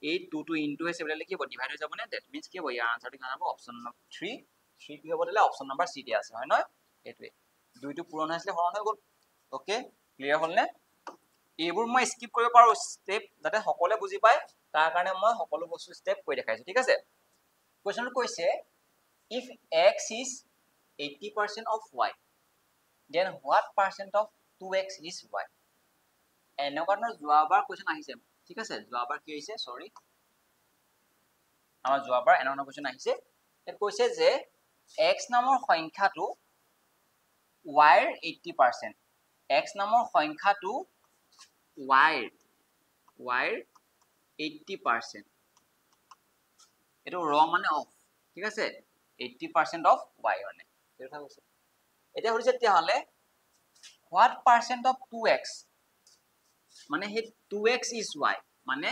এই 2 টু ইনটু হৈছে বলে কি হ'ব ডিভাইড হৈ যাব নে দ্যাট মিন্স কি হ'ব ইয়াৰ আনসাৰটো কি হ'ব অপচন নম্বৰ 3 3 কি হ'ব দিলে অপচন নম্বৰ সি দিয়া আছে হয় নহয় এটোৱে দুইটো পূৰণ হৈছিলে হৰণ হৈ গল ওকে ক্লিয়াৰ হ'ল নে এইবোৰ মই স্কিপ কৰিব পাৰো স্টেপ যাতে সকলোৱে বুজি পায় তাৰ কাৰণে মই সকলো বস্তু স্টেপ কৈ দেখাইছো ঠিক আছে কোৱেশ্চনটো কৈছে if x is 80% of y then what percent of 2x is y এনেকুৱা যোৱাবাৰ কোৱেশ্চন আহিছে ঠিক আছে যোৱাবাৰ কি হৈছে সৰি আমাৰ যোৱাবাৰ এনেকুৱা কোৱেশ্চন আহিছে এত কৈছে যে x নামৰ সংখ্যাটো y ৰ 80% x নামৰ সংখ্যাটো y ৰ 80% এটো ৰ মানে অফ ঠিক আছে 80% of y মানে এই কথা কৈছে এটা হৈছে তেতিয়া হলে what percent of 2x মানে হে 2x is y মানে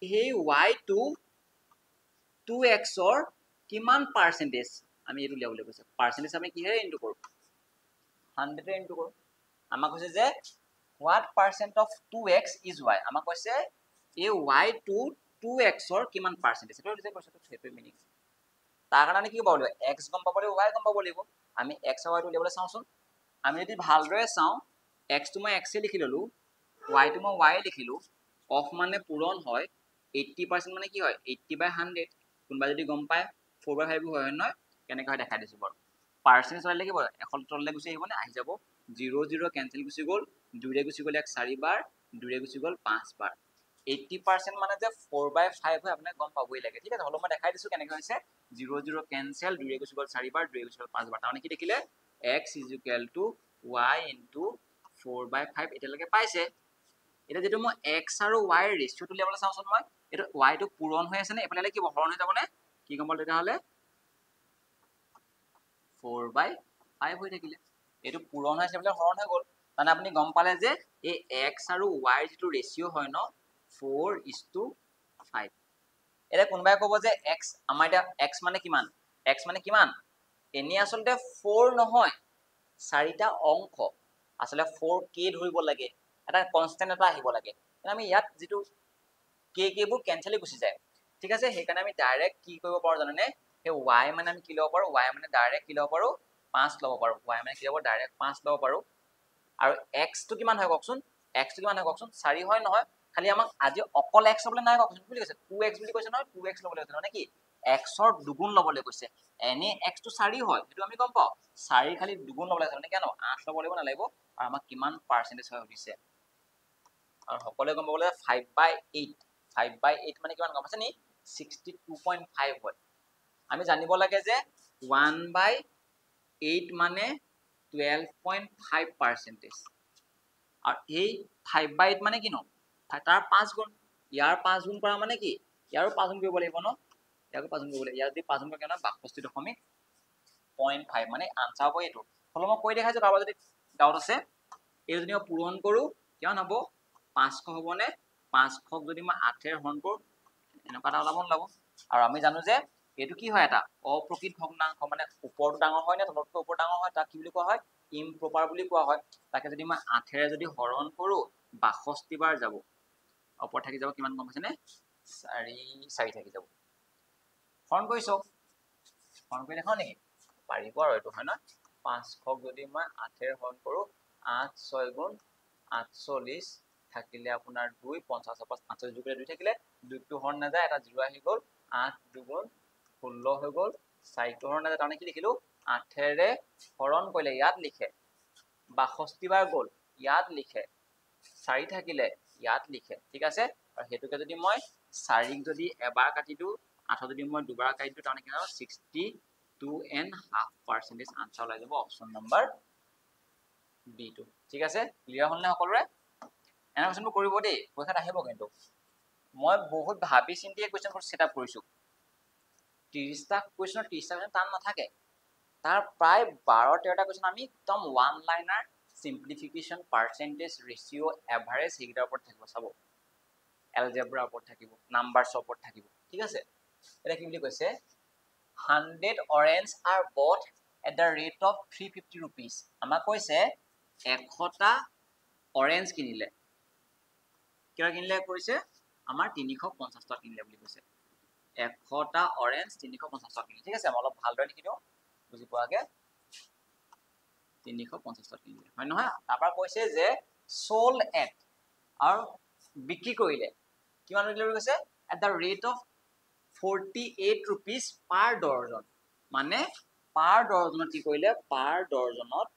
হে y to 2x ৰ কিমান পাৰ্সেন্টেজ আমি এটো লিয়াবলৈ কৈছে পাৰ্সেন্টেজ আমি কি হে ইনটু কৰো 100 ইনটু কৰো আমাক কৈছে যে what percent of 2x is y আমাক কৈছে এই y to 2x ৰ কিমান পাৰ্সেন্টেজ এটো যে কৈছে তো সেইটো মিনিং তাৰ কাৰণে কি পাব লাগিব x গম পাব লাগিব y গম পাব লাগিব আমি x আৰু y টো লিয়াবলৈ চাওচোন আমি যদি ভালদৰে চাও x টো মই x এ লিখি ললো y টো মই y লিখিলো অফ মানে পূৰণ হয় 80% মানে কি হয় 80/100 কোনবা যদি গম পায় 4/5 হয় নহয় কেনেকৈ হয় দেখাই দিছো বাৰু পার্সেন্টেজ হলে কি বল এখন তললে গুছি আহিব না আহি যাব 0 0 ক্যান্সেল গুছি গল 2 ৰে গুছি গল 4 বাৰ 2 ৰে গুছি গল 5 বাৰ 80% মানে যে 4/5 হয় আপুনি গম পাবই লাগে ঠিক আছে হলো মই দেখাই দিছো কেনেকৈ হৈছে 0 0 ক্যান্সেল 2 ৰে গুছি গল 4 বাৰ 2 ৰে গুছি গল 5 বাৰ তাৰমানে কি দেখিলে x = y * 4/5 এতিয়ালৈকে পাইছে এটা যেটো মই x আৰু y ৰ ৰেশিওটো লেভেল চাওচোন মই এটো y টো পূৰণ হৈ আছে নে এফালে কি হৰণ হৈ যাব নে কি গম পালে তেতিয়া হলে 4/5 হৈ থাকিলে এটো পূৰণ হৈ আছে বলে হৰণ হৈ গল মানে আপুনি গম পালে যে এই x আৰু y ৰ যেটো ৰেশিও হয় ন 4:5 এটা কোনবাই ক'ব যে x আমাৰ এটা x মানে কিমান এনে আসলতে 4 নহয় চাৰিটা অংক আসলে 4 কে ধৰিব লাগে এটা কনস্ট্যান্ট এটা আহিব লাগে আমি ইয়াত যেটো কে বোৰ কেনসেল গুছি যায় ঠিক আছে সেইকাৰণে আমি ডাইৰেক্ট কি কৰিব পাৰো জানেনে এই y মানে আমি কি লব পাৰো y মানে ডাইৰেক্ট কি লব পাৰো 5 লব পাৰো y মানে কি লব ডাইৰেক্ট 5 লব পাৰো আৰু x টো কিমান হয় কওকচোন x টো কিমান হয় কওকচোন 4 হয় নহয় খালি আমাক আজি অকল x লবলে নাই কওকচোন বুলি কৈছে 2x বুলি কৈছে নহয় 2x লবলে কৈছে মানে কি x ৰ দুগুণ লবলে কৈছে এনে x টো 4 হয় সেইটো আমি গম পাও 4 খালি দুগুণ লবলে আছে মানে কেন 8 লব লাগিব না লাগিব আৰু আমাক কিমান পাৰ্সেন্টেজ হয় দিছে আৰু সকলোৱে গম পাবলে 5/8 মানে কিমান গম পাইছে নি 62.5 হয় আমি জানিব লাগে যে 1/8 মানে 12.5% আৰু এই 5/8 মানে কিনো তাৰ 5 গুণ ইয়াৰ 5 গুণ কৰা মানে কি ইয়াৰো 5 গুণ কৰিব লাগিব ন ইয়াকো 5 গুণ কৰিব লাগিব ইয়াৰ যদি 5 গুণ কৰা কেনে 62.5 মানে আনসাৰ হ'ব এইটো হলো মই কৈ দেখাইছো কাৰোবাৰ যদি ডাউট আছে এই যদি মই পূৰণ কৰো কিমান হ'ব 500 হ'ব নে 500ক যদি মই 8 ৰে হৰণ কৰো এনেকুৱা এটা ওলাব আৰু আমি জানো যে এইটো কি হয় এটা অপ্ৰকৃত ভগ্নাংশ মানে ওপৰটো ডাঙৰ হয় নে তলতকৈ ওপৰ ডাঙৰ হয় তাক কি বুলি কোৱা হয় ইমপ্ৰপাৰ বুলি কোৱা হয় তাকে যদি মই 8 ৰে যদি হৰণ কৰো 62 বাৰ যাব ওপৰ থাকি যাব কিমান গম পাইছে নে 4 থাকি যাব হৰণ কৰিছো হৰণ কৰি দেখাও নেকি পাৰিব আৰু এইটো হয় না 500ক যদি মই 8 ৰে হৰণ কৰো 8 6 গুণ 48 থাকিলে আপোনাৰ 2 50 পাঁচ 48 যোগ 2 থাকিলে 2 টো হৰণ না যায় এটা 0 আহি গল 8 দুগুণ 16 হৈ গল 4 টো হৰণ না যায় তাৰমানে কি লিখিলো 8 ৰে হৰণ কৰিলে ইয়াত লিখে 62 বাৰ গল ইয়াত লিখে 4 থাকিলে ইয়াত লিখে ঠিক আছে আৰু হেতুকে যদি মই 4ক যদি এবাৰ কাটি দিও 8 যদি মই দুবাৰ কাটি দিও তাৰমানে কি হ'ব 62.5% আনসাৰ ওলাই যাব অপচন নম্বৰ বি টো ঠিক আছে ক্লিয়াৰ হল নে সকলোৰে এনা কোৱেশ্চনবোৰ কৰিব দেই পৰীক্ষাত আহিব কিন্তু মই বহুত ভাবি চিন্তি কোৱেশ্চনবোৰ সেটআপ কৰিছো 30টা কোৱেশ্চনৰ 30টা কোৱেশ্চন টান নাথাকে তাৰ প্ৰায় 12-13টা কোৱেশ্চন আমি একদম one liner simplification percentage ratio average এইকেইটাৰ ওপৰত থাকিব চাব এলজেব্ৰাৰ ওপৰত থাকিব নাম্বাৰছৰ ওপৰত থাকিব ঠিক আছে এটা কি বুলি কৈছে 100 orange are bought at the rate of 350 rupees আমাক কৈছে 100টা অৰেঞ্জ কিনিলে কিমান কিনিলে কৈছে আমাৰ 350 টকা কিনিলে বুলি কৈছে 100টা অৰেঞ্জ 350 টকা কিনিলে ঠিক আছে মই অলপ ভালদৰে লিখি দিও বুজি পোৱাকে 350 টকা কিনিলে হয় নহয় তাৰপৰা কৈছে যে sold at আৰু বিক্ৰী কৰিলে কিমান বুলি কৈছে at the rate of 48 rupees per dozen মানে per dozenত কি কৰিলে per dozenত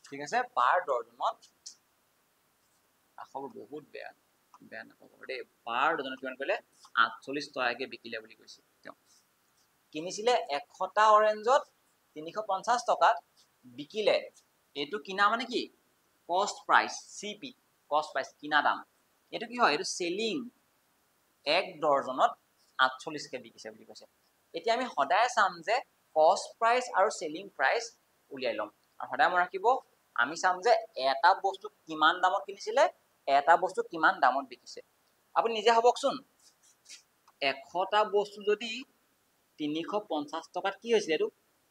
ঠিক আছে per dozenত আখৰ বহুত বেয়া নাপাব দেই per dozenত কিমান কৰিলে 48 টকাকে বিকিলে বুলি কৈছে কিনিছিলে 100টা অৰেঞ্জত 350 টকাত বিকিলে এটো কিনা মানে কি কস্ট প্ৰাইস সিপি কস্ট প্ৰাইস কিনা দাম এটো কি হয় এটো সেলিং এক ডজনত 48 কে বিকিছে বুলি কৈছে এতিয়া আমি সদায় চাম যে কস্ট প্ৰাইস আৰু সেলিং প্ৰাইস উলিয়াই লম আৰু সদায় মন ৰাখিব আমি চাম যে এটা বস্তু কিমান দামত কিনিছিলে এটা বস্তু কিমান দামত বিকিছে আপুনি নিজে হবকচোন 100টা বস্তু যদি 350 টকাত কি হৈছিল এটো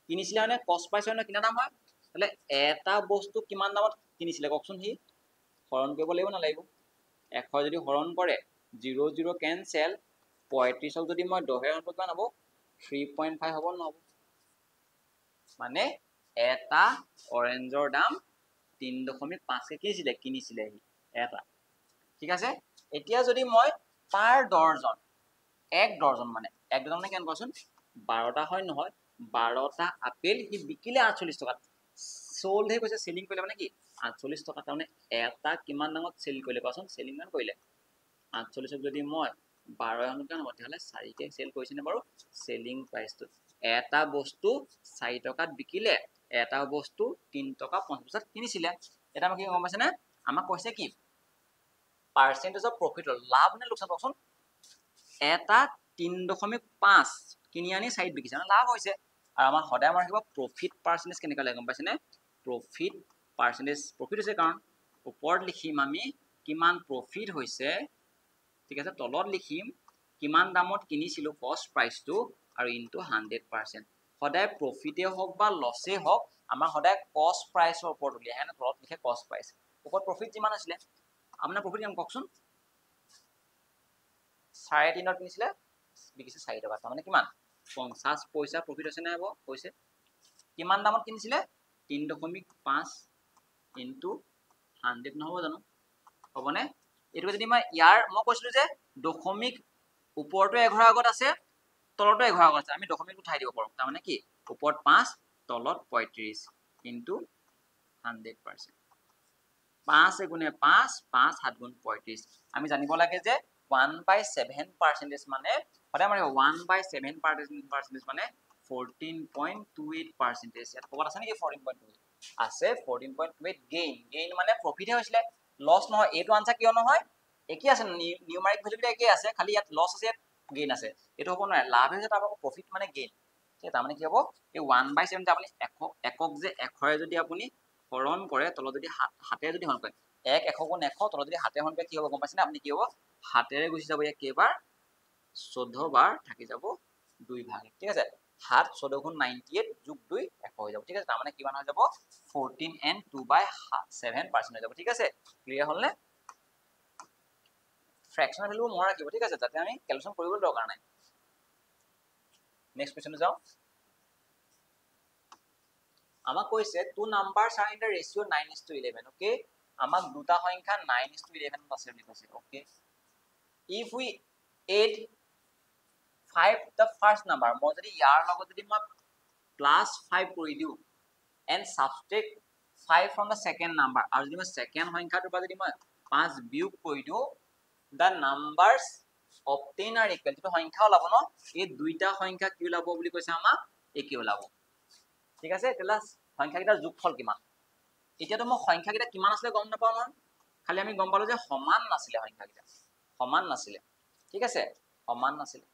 কিনিছিলে মানে কস্ট প্ৰাইস হয় না কিনা দাম হয় তাহলে এটা বস্তু কিমান দামত কিনিছিলে কওকচোন হি হৰণ কৰিব লাগিব না লাগিব 100 যদি হৰণ কৰে 0 0 কেনসেল 35ক যদি মই 10 হৰণ কৰো কিমান হ'ব 3.5 হ'ব নহব মানে এটা অৰেঞ্জৰ দাম 3.5 কে কিনিছিলে এটা ঠিক আছে এতিয়া যদি মই পাৰ ডজন এক ডজন মানে কেন কোৱাচোন 12টা হয় নহয় 12টা আপেল হি বিকিলে 48 টকাত সোল্ড হে কৈছে সেলিং কৰিলে মানে কি 48 টকা তাৰমানে এটা কিমান দামত সেল কৰিলে কোৱাচোন সেলিং মান কৰিলে 48ক যদি মই 12 হন কেন হ'ব তেহলে 4 কে সেল কৰিছেনে বাৰু সেলিং প্ৰাইসটো এটা বস্তু 4 টকাত বিকিলে এটা বস্তু 3 টকা 50 পইচাত কিনিছিলে এটা আমাক কি গম পাইছে না আমাক কৈছে কি পাৰ্চেন্টেজ অফ প্ৰফিট লাভ নে লোকচান কওকচোন এটা 3.5 কিনি আনি 4 বিকিছে না লাভ হৈছে আৰু আমাৰ সদায় আমাৰ কিবা প্ৰফিট পাৰ্চেন্টেজ কেনেকৈ লাগে গম পাইছেনে প্ৰফিট পাৰ্চেন্টেজ প্ৰফিট হৈছে কাৰণ ওপৰত লিখিম আমি কিমান প্ৰফিট হৈছে ঠিক আছে তলত লিখিম কিমান দামত কিনিছিলো কষ্ট প্ৰাইসটো আৰু ইনটু 100% সদায় প্ৰফিটে হওক বা লসে হওক আমাৰ সদায় কষ্ট প্ৰাইসৰ ওপৰত উলিয়াই হেনে তলত লিখে কষ্ট প্ৰাইস ওপৰত প্ৰফিট কিমান আছিল আপোনাৰ প্ৰফিট কিমান কওকচোন 3.5 কিনিছিলে বিকিছে 4 টকা তাৰ মানে কিমান 50 পইচা প্ৰফিট হৈছে না হ'ব হৈছে কিমান দামত কিনিছিলে 3.5 ইনটু 100 নহব জানো হবনে এটো যদি মই ইয়াৰ মই কৈছিলো যে দশমিক ওপৰটো 11 আগত আছে তলটো 11 আগত আছে আমি দশমিক উঠাই দিব পাৰো তাৰ মানে কি ওপৰত 5 তলত 35 ইনটু 100% 5 গুণে 5 5 7 গুণ 35 আমি জানিব লাগে যে 1/7% মানে সদায় মানে 1/7% মানে 14.28% ইয়াত ক'ত আছে নেকি 14.28 আছে 14.28 গেইন মানে প্ৰফিট হৈছিলে লস নহয় এটো আনসাৰ কিয় নহয় একি আছে নিউমাৰিক ভ্যালু বিলাক একি আছে খালি ইয়াত লস আছে গেইন আছে এটো হ'ব নহয় লাভ হৈছে তাৰ প্ৰফিট মানে গেইন ঠিক তাৰ মানে কি হ'ব এই 1/7 আপুনি একক যে এখৰে যদি আপুনি হৰণ কৰে তলত যদি হাতে যদি হৰণ কৰে 1 1 গুণ 100 তলত যদি হাতে হৰণ কৰে কি হ'ব গম পাইছেনে আপুনি কি হ'ব হাতেৰে গুছি যাব ইয়াক কেইবাৰ 14 বাৰ থাকি যাব 2 ভাগ ঠিক আছে 7 14 গুণ 98 যোগ 2 100 হৈ যাব ঠিক আছে তাৰ মানে কিমান হৈ যাব 14 and 2/7% হৈ যাব ঠিক আছে ক্লিয়াৰ হ'ল নে ফ্ৰেকশনাল ভ্যালু মন ৰাখিব ঠিক আছে যাতে আমি ক্যালকুলেশন কৰিব দৰকাৰ নাই নেক্সট কোৱেশ্চন যাও আমাক কৈছে two numbers are in the ratio 9:11 okay আমাক দুটা সংখ্যা 9:11 আছে বুলি কৈছে okay if we add 5 the first number মই যদি ইয়াৰ লগত যদি মই +5 কৰি দিও and subtract 5 from the second number আৰু যদি মই সেকেন্ড সংখ্যাটোৰ পৰা যদি মই 5 বিয়োগ কৰি দিও the numbers obtained are equal to সংখ্যা ওলাব ন এই দুইটা সংখ্যা কি ওলাব বুলি কৈছে আমাক একে ওলাব ঠিক আছে তেলা সংখ্যাকেইটাৰ যোগফল কিমান এতিয়াতো মই সংখ্যাকেইটা কিমান আছে গম নাপাও নহয় খালি আমি গম পালো যে সমান নাছিলে সংখ্যাকেইটা সমান নাছিলে ঠিক আছে সমান নাছিলে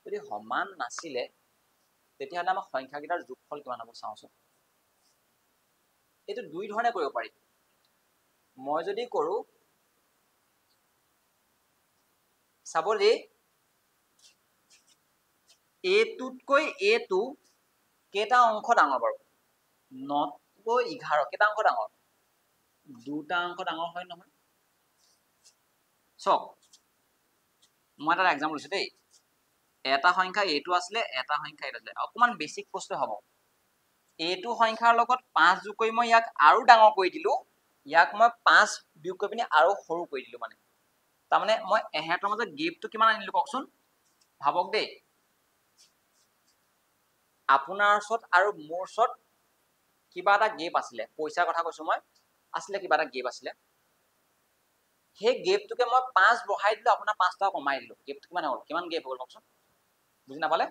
যদি সমান নাছিলে তেতিয়া হলে আমাৰ সংখ্যাকেইটাৰ যোগফল কিমান হ'ব চাওঁচোন এটো দুই ধৰণে কৰিব পাৰি মই যদি কৰো চাবলি a টুতকৈ a টু কেটা অংশ ডাঙৰ বাৰু 9 11 কেটা অংশ ডাঙৰ দুটা অংশ ডাঙৰ হয় নহয় চক মই এটা एग्जांपल লৈছো দেই এটা সংখ্যা a2 আসলে এটা সংখ্যা এটা আসলে অকমান বেসিক প্ৰশ্ন হ'ব a2 সংখ্যাৰ লগত 5 যোগ কৰি মই ইয়াক আৰু ডাঙৰ কৰি দিলো ইয়াক মই 5 বিয়োগ কৰি পিনি আৰু সৰু কৰি দিলো মানে তাৰ মানে মই এহেতৰ মাজত গেপটো কিমান আনিলো কওকচোন ভাবক দেই আপোনাৰ ওচৰত আৰু মোৰ ওচৰত কিবা এটা গেপ আছিলে পইচাৰ কথা কৈছো মই আসলে কিবা এটা গেপ আছিলে হে গেপটোকে মই 5 বহাই দিলো আপোনাৰ 5 টকা কমাই দিলো গেপটো কিমান হ'ল কিমান গেপ হ'ল কওকচোন বুজি নাপালে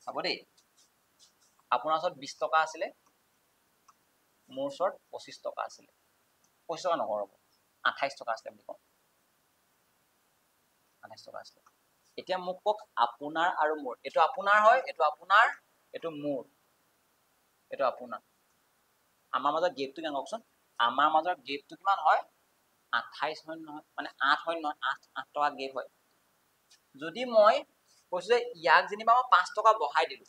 চাব দেই আপোনাৰ ওচৰত 20 টকা আছিলে মোৰ ওচৰত 25 টকা আছিলে 25 টকা নকৰব 28 টকা আছিলে বুলি কম 28 টকা আছিলে এতিয়া মোক কক আপোনাৰ আৰু মোৰ এটো আপোনাৰ হয় এটো আপোনাৰ এটো মোৰ এটো আপোনাৰ আমাৰ মাজৰ গেপটো কিমান কওকচোন আমাৰ মাজৰ গেপটো কিমান হয় 28 হয় নহয় মানে 8 হয় নহয় 8 টকা গেপ হয় যদি মই কৈছো যে ইয়াক যেনিবা মই 5 টকা বহাই দিলো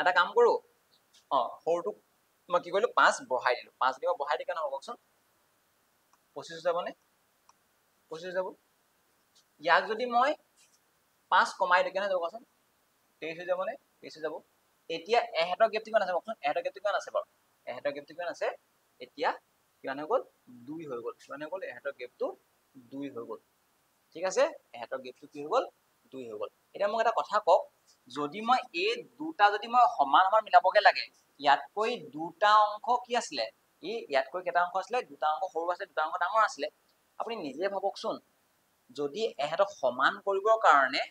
এটা কাম কৰো হৰটো মই কি কৰিলো 5 বহাই দিলো 5 দিব বহাই দি কেনে হ'ব কওকচোন 25 যাব নে 25 যাব ইয়াক যদি মই 5 কমাই দি কেনে যাব কওকচোন 23 যাব নে 23 যাব এতিয়া এহেতৰ গেপটো কিমান আছে কওকচোন এহেতৰ গেপটো কিমান আছে বাৰু এহেতৰ গেপটো কিমান আছে এতিয়া কিমান হৈ গল 2 হৈ গল কিমান হৈ গল এহেতৰ গেপটো 2 হৈ গল ঠিক আছে এহেতৰ গেপটো কি হৈ গল 2 হৈ গল এতিয়া মোক এটা কথা কক যদি মই এই দুটা যদি মই সমান সমান মিলাবগে লাগে ইয়াতকৈ দুটা অংশ কি আছিলে ইয়াতকৈ কেটা অংশ আছিলে দুটা অংশ সৰু আছে দুটা অংশ ডাঙৰ আছিলে আপুনি নিজে ভাবকচোন যদি এহেতক সমান কৰিবৰ কাৰণে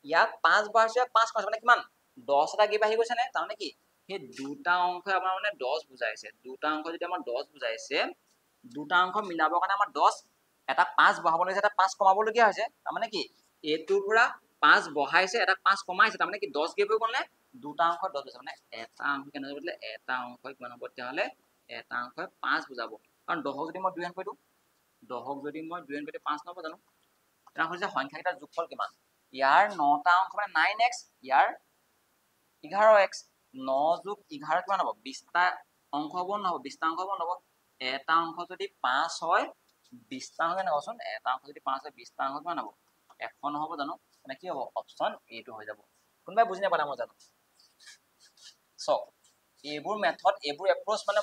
ইয়াক 5 বাৰ 5 মানে কিমান 10 এটা গেপ আহি গৈছে নে তাৰমানে কি সেই দুটা অংশই আমাৰ মানে 10 বুজাইছে দুটা অংশ যদি আমাৰ 10 বুজাইছে দুটা অংশ মিলাবৰ কাৰণে আমাৰ 10 এটা 5 বহাব লাগিছে এটা 5 কমাব লগিয়া হৈছে তাৰমানে কি এটোৰ পৰা 5 বহাইছে এটা 5 কমাইছে তাৰমানে কি 10 গেপ হৈ গ'ল নে দুটা অংশ 10 বুজাব মানে এটা অংশ কেনে হ'ব বলে এটা অংশ কিমান হ'ব তেতিয়াহ'লে এটা অংশই 5 বুজাব কাৰণ 10ক যদি মই 2 আন কৰি দিওঁ 10ক যদি মই 2 আন কৰি 5 নহব জানো এটা হৈছে সংখ্যাকেইটাৰ যোগফল কিমান ইয়াৰ 9টা অংশ মানে 9x ইয়াৰ 11x 9 যোগ 11 কিমান হ'ব 20টা অংশ হ'ব নহ'ব 20টা অংশ হ'ব নহ'ব এটা অংশ যদি 5 হয় 20টা অংশ নহবচোন এটা অংশ যদি 5 হয় 20টা অংশ কিমান হ'ব 100 নহ'ব জানো মানে কি হ'ব অপচন এটো হৈ যাব কোনবাই বুজি নাপালে মই জানো সো এইবোৰ মেথড এইবোৰ এপ্ৰোচ মানে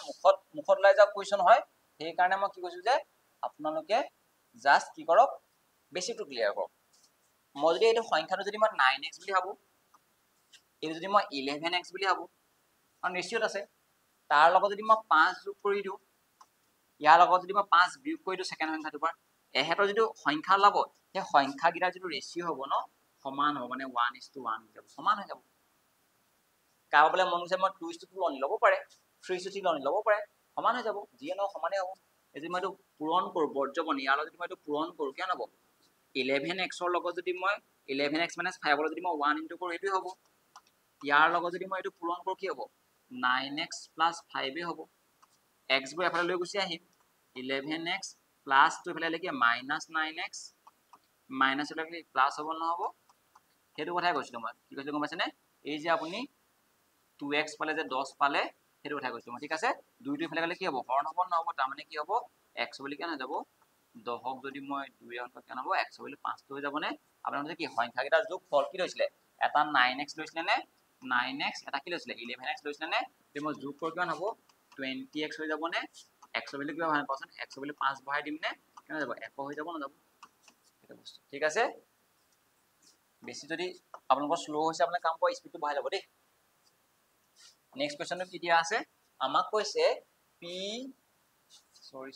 মুখত লাই যা কোৱেশ্চন হয় সেই কাৰণে মই কি কৈছো যে আপোনালোকে জাস্ট কি কৰক বেসিকটো ক্লিয়াৰ কৰক মই যদি এইটো সংখ্যাটো যদি মই 9x বুলি ভাবো এই যদি মই 11x বুলি ভাবো আৰু ৰেশিওত আছে তাৰ লগত যদি মই 5 যোগ কৰি দিও ইয়াৰ লগত যদি মই 5 বিয়োগ কৰি দিও সেকেন্ড সংখ্যাটোৰ পৰা এহেতৰ যদি সংখ্যা লাব সেই সংখ্যা গিটাৰ যদি ৰেশিও হ'ব ন সমান হ'ব মানে 1:1 হৈ যাব সমান হৈ যাব কাবা বলে মন গৈছে মই 2:2 লনি ল'ব পাৰে 3:3 লনি ল'ব পাৰে সমান হৈ যাব যিয়ে ন সমানে হ'ব এই যে মই এইটো পূৰণ কৰো বৰ্জবনি ইয়াৰ লগত যদি মই এইটো পূৰণ কৰো কিয় হ'ব 11x ৰ লগত যদি মই 11x - 5 ৰ যদি মই 1 ইনটু কৰো এটোই হ'ব ইয়াৰ লগত যদি মই এইটো পূৰণ কৰো কি হ'ব 9x + 5 হ'ব x বোৰ এফালে লৈ গুছি আহিম 11x + টো এফালে লিখি -9x মাইনাস হলে কি প্লাস হ'ব নহব হেতু কথাই কৈছিলো মই কি কৈছিলো গম পাইছেনে এই যে আপুনি 2x পালে যে 10 পালে হেতু কথা কৈছিলো মই ঠিক আছে দুইটো ইফালে গলে কি হ'ব হৰণ হ'ব নহব তাৰ মানে কি হ'ব x বুলি কেন হৈ যাব 10ক যদি মই 2 অংক কেন হ'ব x বুলি 5 টো হৈ যাব নে আপোনালোকে কি সংখ্যা কেইটাৰ যোগফল কি লৈছিলে এটা 9x লৈছিলে নে 9x এটা কি লৈছিলে 11x লৈছিলে নে তে মই যোগ কৰি কিমান হ'ব 20x হৈ যাব নে x বুলি কিবা ভাল পাছন x বুলি 5 বহাই দিম নে কেন যাব 100 হৈ যাব না যাব এটা বস্তু ঠিক আছে বেছি যদি আপোনালোকৰ স্লো হৈছে আপোনাক কাম কৰা স্পিডটো বঢ়াই যাব দেই নেক্সট কোৱেশ্চনটো কি দিয়া আছে আমাক কৈছে p সৰি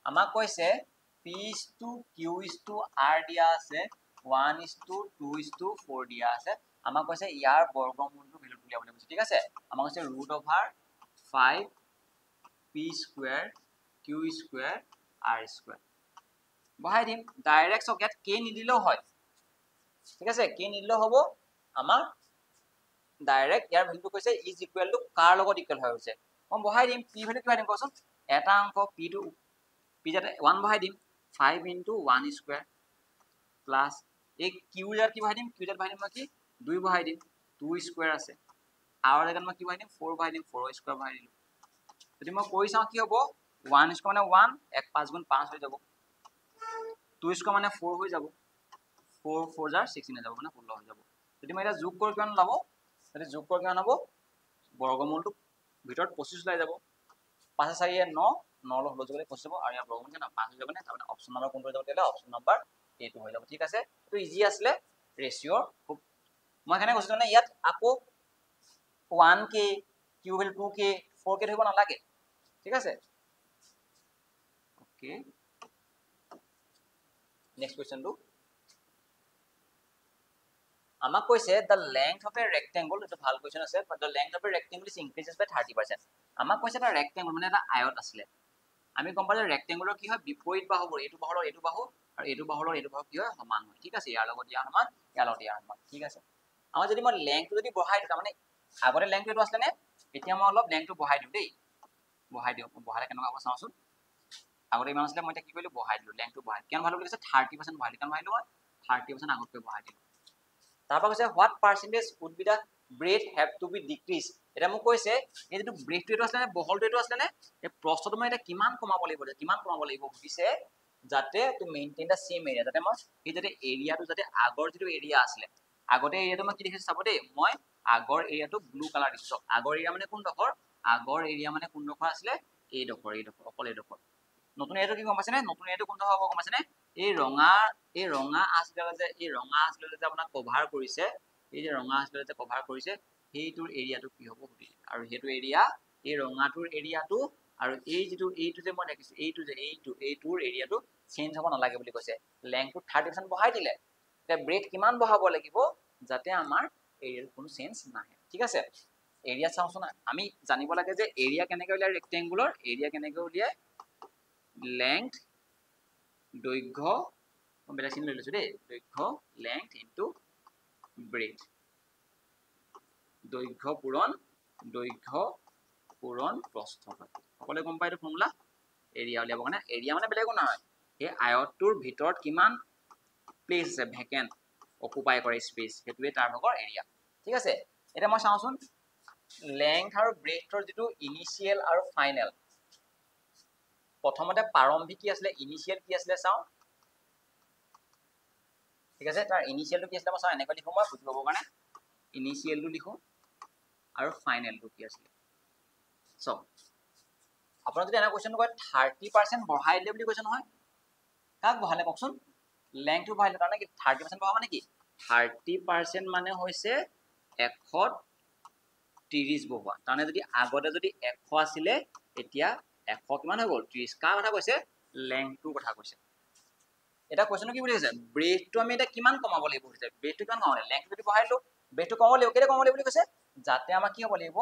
আমাক কৈছে p/q/r দিয়া আছে 1:2:4 দিয়া আছে আমাক কৈছে ইয়াৰ বৰ্গমূলটো ভ্যালু উলিয়াবলৈ কৈছে ঠিক আছে আমাক কৈছে √5 p² q² r² বহাই দিম ডাইৰেক্ট সক ইয়াত k নিদিলেও হয় ঠিক আছে k নিদিলেও হ'ব আমাৰ ডাইৰেক্ট ইয়াৰ ভ্যালুটো কৈছে ইজ ইকুৱেল টু কাৰ লগত ইকুৱেল হৈ হৈছে মই বহাই দিম p ভ্যালু কিমান দিম কোৱাচোন এটা অংক p টো p যাতে 1 বহাই দিম 5 * 1² প্লাস এই q যাত কি বহাই দিম q যাত বহাই দিম কি 2 বহাই দিম 2² আছে আৰু এখানে মই কি বহাই দিম 4 বহাই দিম 4² বহাই দিম যদি মই কৰি চাও কি হ'ব 1² মানে 1 1 5 * 5 হৈ যাব 2² মানে 4 হৈ যাব 4 4 * 16 হৈ যাব মানে 16 হৈ যাব যদি মই এটা যোগ কৰি কিমান লাব যদি যোগ কৰি কিমান হ'ব বৰ্গমূলটো ভিতৰত 25 ওলাই যাব 5 4 9 9 লগ যোগলে 25 হ'ব আৰু ইয়াৰ বৰ্গমূল কিমান 5 হৈ যাব নে তাৰমানে অপচন নম্বৰ কোনটো হৈ যাব তেলে অপচন নম্বৰ A2 হৈ যাব ঠিক আছে এটো ইজি আসলে ৰেশিও খুব মই এখানে কৈছো না ইয়াত আকৌ 1k q value 2k 4k ধৰিব নালাগে ঠিক আছে ওকে নেক্সট কোৱেশ্চনটো আমাক কৈছে the length of a rectangle এটা ভাল কোৱেশ্চন আছে but the length of a rectangle is increases by 30% আমাক কৈছে এটা rectangle মানে এটা আয়ত আছিল আমি গম পালে rectangle কি হয় বিপৰীত বাহু এইটো বাহুৰ আৰু এইটো বাহুৰ কি হয় সমান হয় ঠিক আছে ইয়াৰ লগত ইয়াৰ সমান ইয়াৰ লগত ইয়াৰ সমান ঠিক আছে আমাৰ যদি মই length যদি বঢ়াই দিও মানে আগতে length এটো আছিল নে এতিয়া মই অলপ length বঢ়াই দিও দেই বঢ়ালে কেনেকুৱা হ'ব চাওচোন আগতে ইমান আছিল মই এতিয়া কি কৰিলো বঢ়াই দিলো length বঢ়াই কেন ভাল লাগিছে 30% বঢ়াই দিলো কেন বঢ়াইলো মই 30% আগতকৈ বঢ়াই দিলো তাৰপা কৈছে what percentage would be the breadth have to be decreased এটা মোক কৈছে এই যেটো ব্ৰেডটো এটো আছে নে বহলটো এটো আছে নে এই প্ৰস্থটো মই এটা কিমান কমাব লাগিব সুধিছে যাতে to maintain da same area যাতে মই এই যাতে এৰিয়াটো যাতে আগৰ যেটো এৰিয়া আছিল আগতে এৰিয়াটো মই কি দেখিছো চাব দেই মই আগৰ এৰিয়াটো ব্লু কালাৰ দিছো আগৰ এৰিয়া মানে কোন ডখৰ আছিল এই ডখৰ অকল এই ডখৰ নতুন এৰিয়াটো কি গম পাইছে নে নতুন এৰিয়াটো কোন ডখৰ হ'ব গম পাইছে নে এই ৰঙা আঁচডাল যে আপোনাক কভাৰ কৰিছে এই যে ৰঙা আঁচডাল যে কভাৰ কৰিছে সেইটোৰ এৰিয়াটো কি হ'ব সুধিছে আৰু হেতু এৰিয়া এই ৰঙাটোৰ এৰিয়াটো আৰু এই যেটো এইটো যে মই দেখিছো এইটোৰ এৰিয়াটো চেঞ্জ হ'ব নালাগে বুলি কৈছে লেংথটো 30% বঢ়াই দিলে তে ব্ৰেড কিমান বঢ়াব লাগিব যাতে আমাৰ এৰিয়াৰ কোনো চেঞ্জ নাহে ঠিক আছে এৰিয়া চাওঁচোন আমি জানিব লাগে যে এৰিয়া কেনেকৈ উলিয়াই ৰেক্টেংগুলাৰ এৰিয়া কেনেকৈ উলিয়াই লেংথ দৈৰ্ঘ্য বেলেগখিনি লৈ লৈছো দেই দৈৰ্ঘ্য লেংথ ইনটু ব্ৰেথ দৈৰ্ঘ্য পূৰণ প্ৰস্থ সকলোৱে গম পায় এইটো ফৰ্মুলা এৰিয়া উলিয়াব কাৰণে এৰিয়া মানে বেলেগো নহয় এই আয়তটোৰ ভিতৰত কিমান প্লেচ আছে ভেকেন্ট অকুপাই কৰে স্পেচ সেইটোৱে তাৰ ভাগৰ এৰিয়া ঠিক আছে এতিয়া মই চাওঁচোন লেংথ আৰু ব্ৰেথৰ যিটো ইনিচিয়েল আৰু ফাইনেল প্ৰথমতে প্ৰাৰম্ভিক কি আছিলে ইনিচিয়েল কি আছিলে চাওঁ ঠিক আছে তাৰ ইনিচিয়েলটো কি আছিলে মই চাওঁ এনেকৈ লিখো মই বুজি পাবৰ কাৰণে ইনিচিয়েলটো লিখো আৰু ফাইনেলটো কি আছিলে চাওক আপোনাৰ যদি এনে কোৱেশ্চনটো কয় 30% বঢ়াই দিলে বুলি কৈছে নহয় কাক বঢ়ালে কওকচোন লেংথটো বঢ়াইলে তাৰমানে কি 30% বঢ়া মানে কি 30% মানে হৈছে 130 বঢ়োৱা তাৰমানে যদি আগতে যদি 100 আছিলে এতিয়া 100 কিমান হৈ গ'ল 30 কাৰ কথা কৈছে লেংথটোৰ কথা কৈছে এটা কোৱেশ্চন কি বুলি কৈছে ব্ৰেথটো আমি এটা কিমান কমাব লাগিব কৈছে ব্ৰেথটো কিমান কমাব লাগিব লেংথটো যদি বঢ়াইলো ব্ৰেথটো কমাব লাগিব কেলে কমাব লাগিব বুলি কৈছে যাতে আমাৰ কি হ'ব লাগিব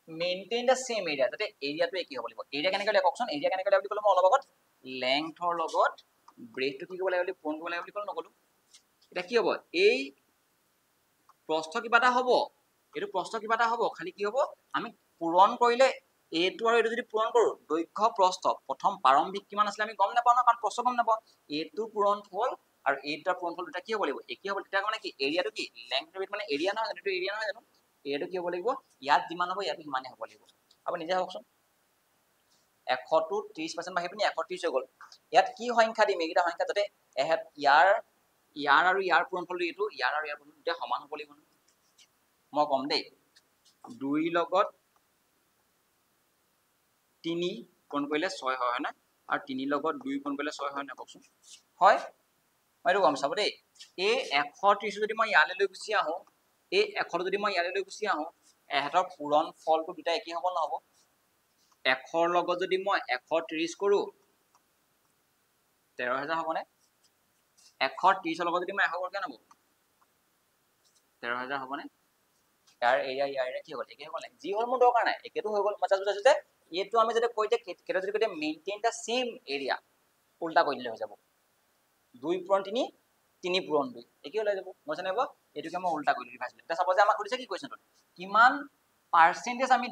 মেইনটেইন দা সেম এৰিয়া যাতে এৰিয়াটো একেই হ'ব লাগিব এৰিয়া কেনেকৈ উলিয়াই কওকচোন এৰিয়া কেনেকৈ উলিয়াই বুলি ক'লো মই অলপ আগত লেংথৰ লগত ব্ৰেথটো কি কৰিব লাগে বুলি পূৰণ কৰিব লাগে বুলি ক'লো নকলো এতিয়া কি হ'ব এই প্ৰস্থ কিবা এটা হ'ব এইটো প্ৰস্থ কিবা এটা হ'ব খালি কি হ'ব আমি পূৰণ কৰিলে এইটো আৰু এইটো যদি পূৰণ কৰো দৈৰ্ঘ্য প্ৰস্থ প্ৰথম প্ৰাৰম্ভিক কিমান আছিলে আমি গম নাপাওঁ ন কাৰণ প্ৰস্থ গম নাপাওঁ এইটো পূৰণ হ'ল আৰু এইটা পূৰণ হ'ল দুটা কি হ'ব লাগিব একেই হ'ব তেতিয়া মানে কি এৰিয়াটো কি লেংথ মানে এৰিয়া নহয় জানো এৰিয়া নহয় জানো এৰিয়াটো কি হ'ব লাগিব ইয়াত যিমান হ'ব ইয়াতো সিমানেই হ'ব লাগিব আপুনি নিজে ভাবকচোন 100 টো 30% বাঢ়ি পিনি 130 হৈ গ'ল ইয়াত কি সংখ্যা দিম এইকেইটা সংখ্যা যাতে ইয়াৰ আৰু ইয়াৰ পূৰণফলটো এইটো ইয়াৰ আৰু ইয়াৰ পূৰণফল দুটা সমান হ'ব লাগিব মই কম দেই 2 লগত 3 পূৰণ কৰিলে 6 হয় না আৰু 3 লগত 2 পূৰণ কৰিলে 6 হয় না কওকচোন হয় মই এইটো গম চাব দেই এই 130 যদি মই ইয়ালৈ লৈ গুচি আহো এই 100 যদি মই ইয়ালৈ লৈ গুচি আহো এহেতৰ পূৰণ ফলটো দুটা একেই হ'ব নহ'ব 100 লগত যদি মই 130 কৰো 13000 হ'বনে 130 লগত যদি মই 100 কৰো কেনে হ'ব 13000 হ'বনে ইয়াৰ এৰিয়া কি হ'ল একেই হ'ব নাই যি হ'ল মোৰ দৰকাৰ নাই একেটো হৈ গ'ল মই জাষ্ট বুজাইছো যে এইটো আমি যদি কৈ যে কেটা যদি কৈ মেইনটেইন দা সেম এৰিয়া উল্টা কৰি দিলে হৈ যাব 2 পূৰণ 3 3 পূৰণ 2 একেই ওলাই যাব মই জানিব এইটোকে মই উল্টা কৰি লিখাইছিলো এটা চাব যে আমাক সুধিছে কি কুৱেশ্যনটো কিমান পাৰ্চেন্টেজ আমি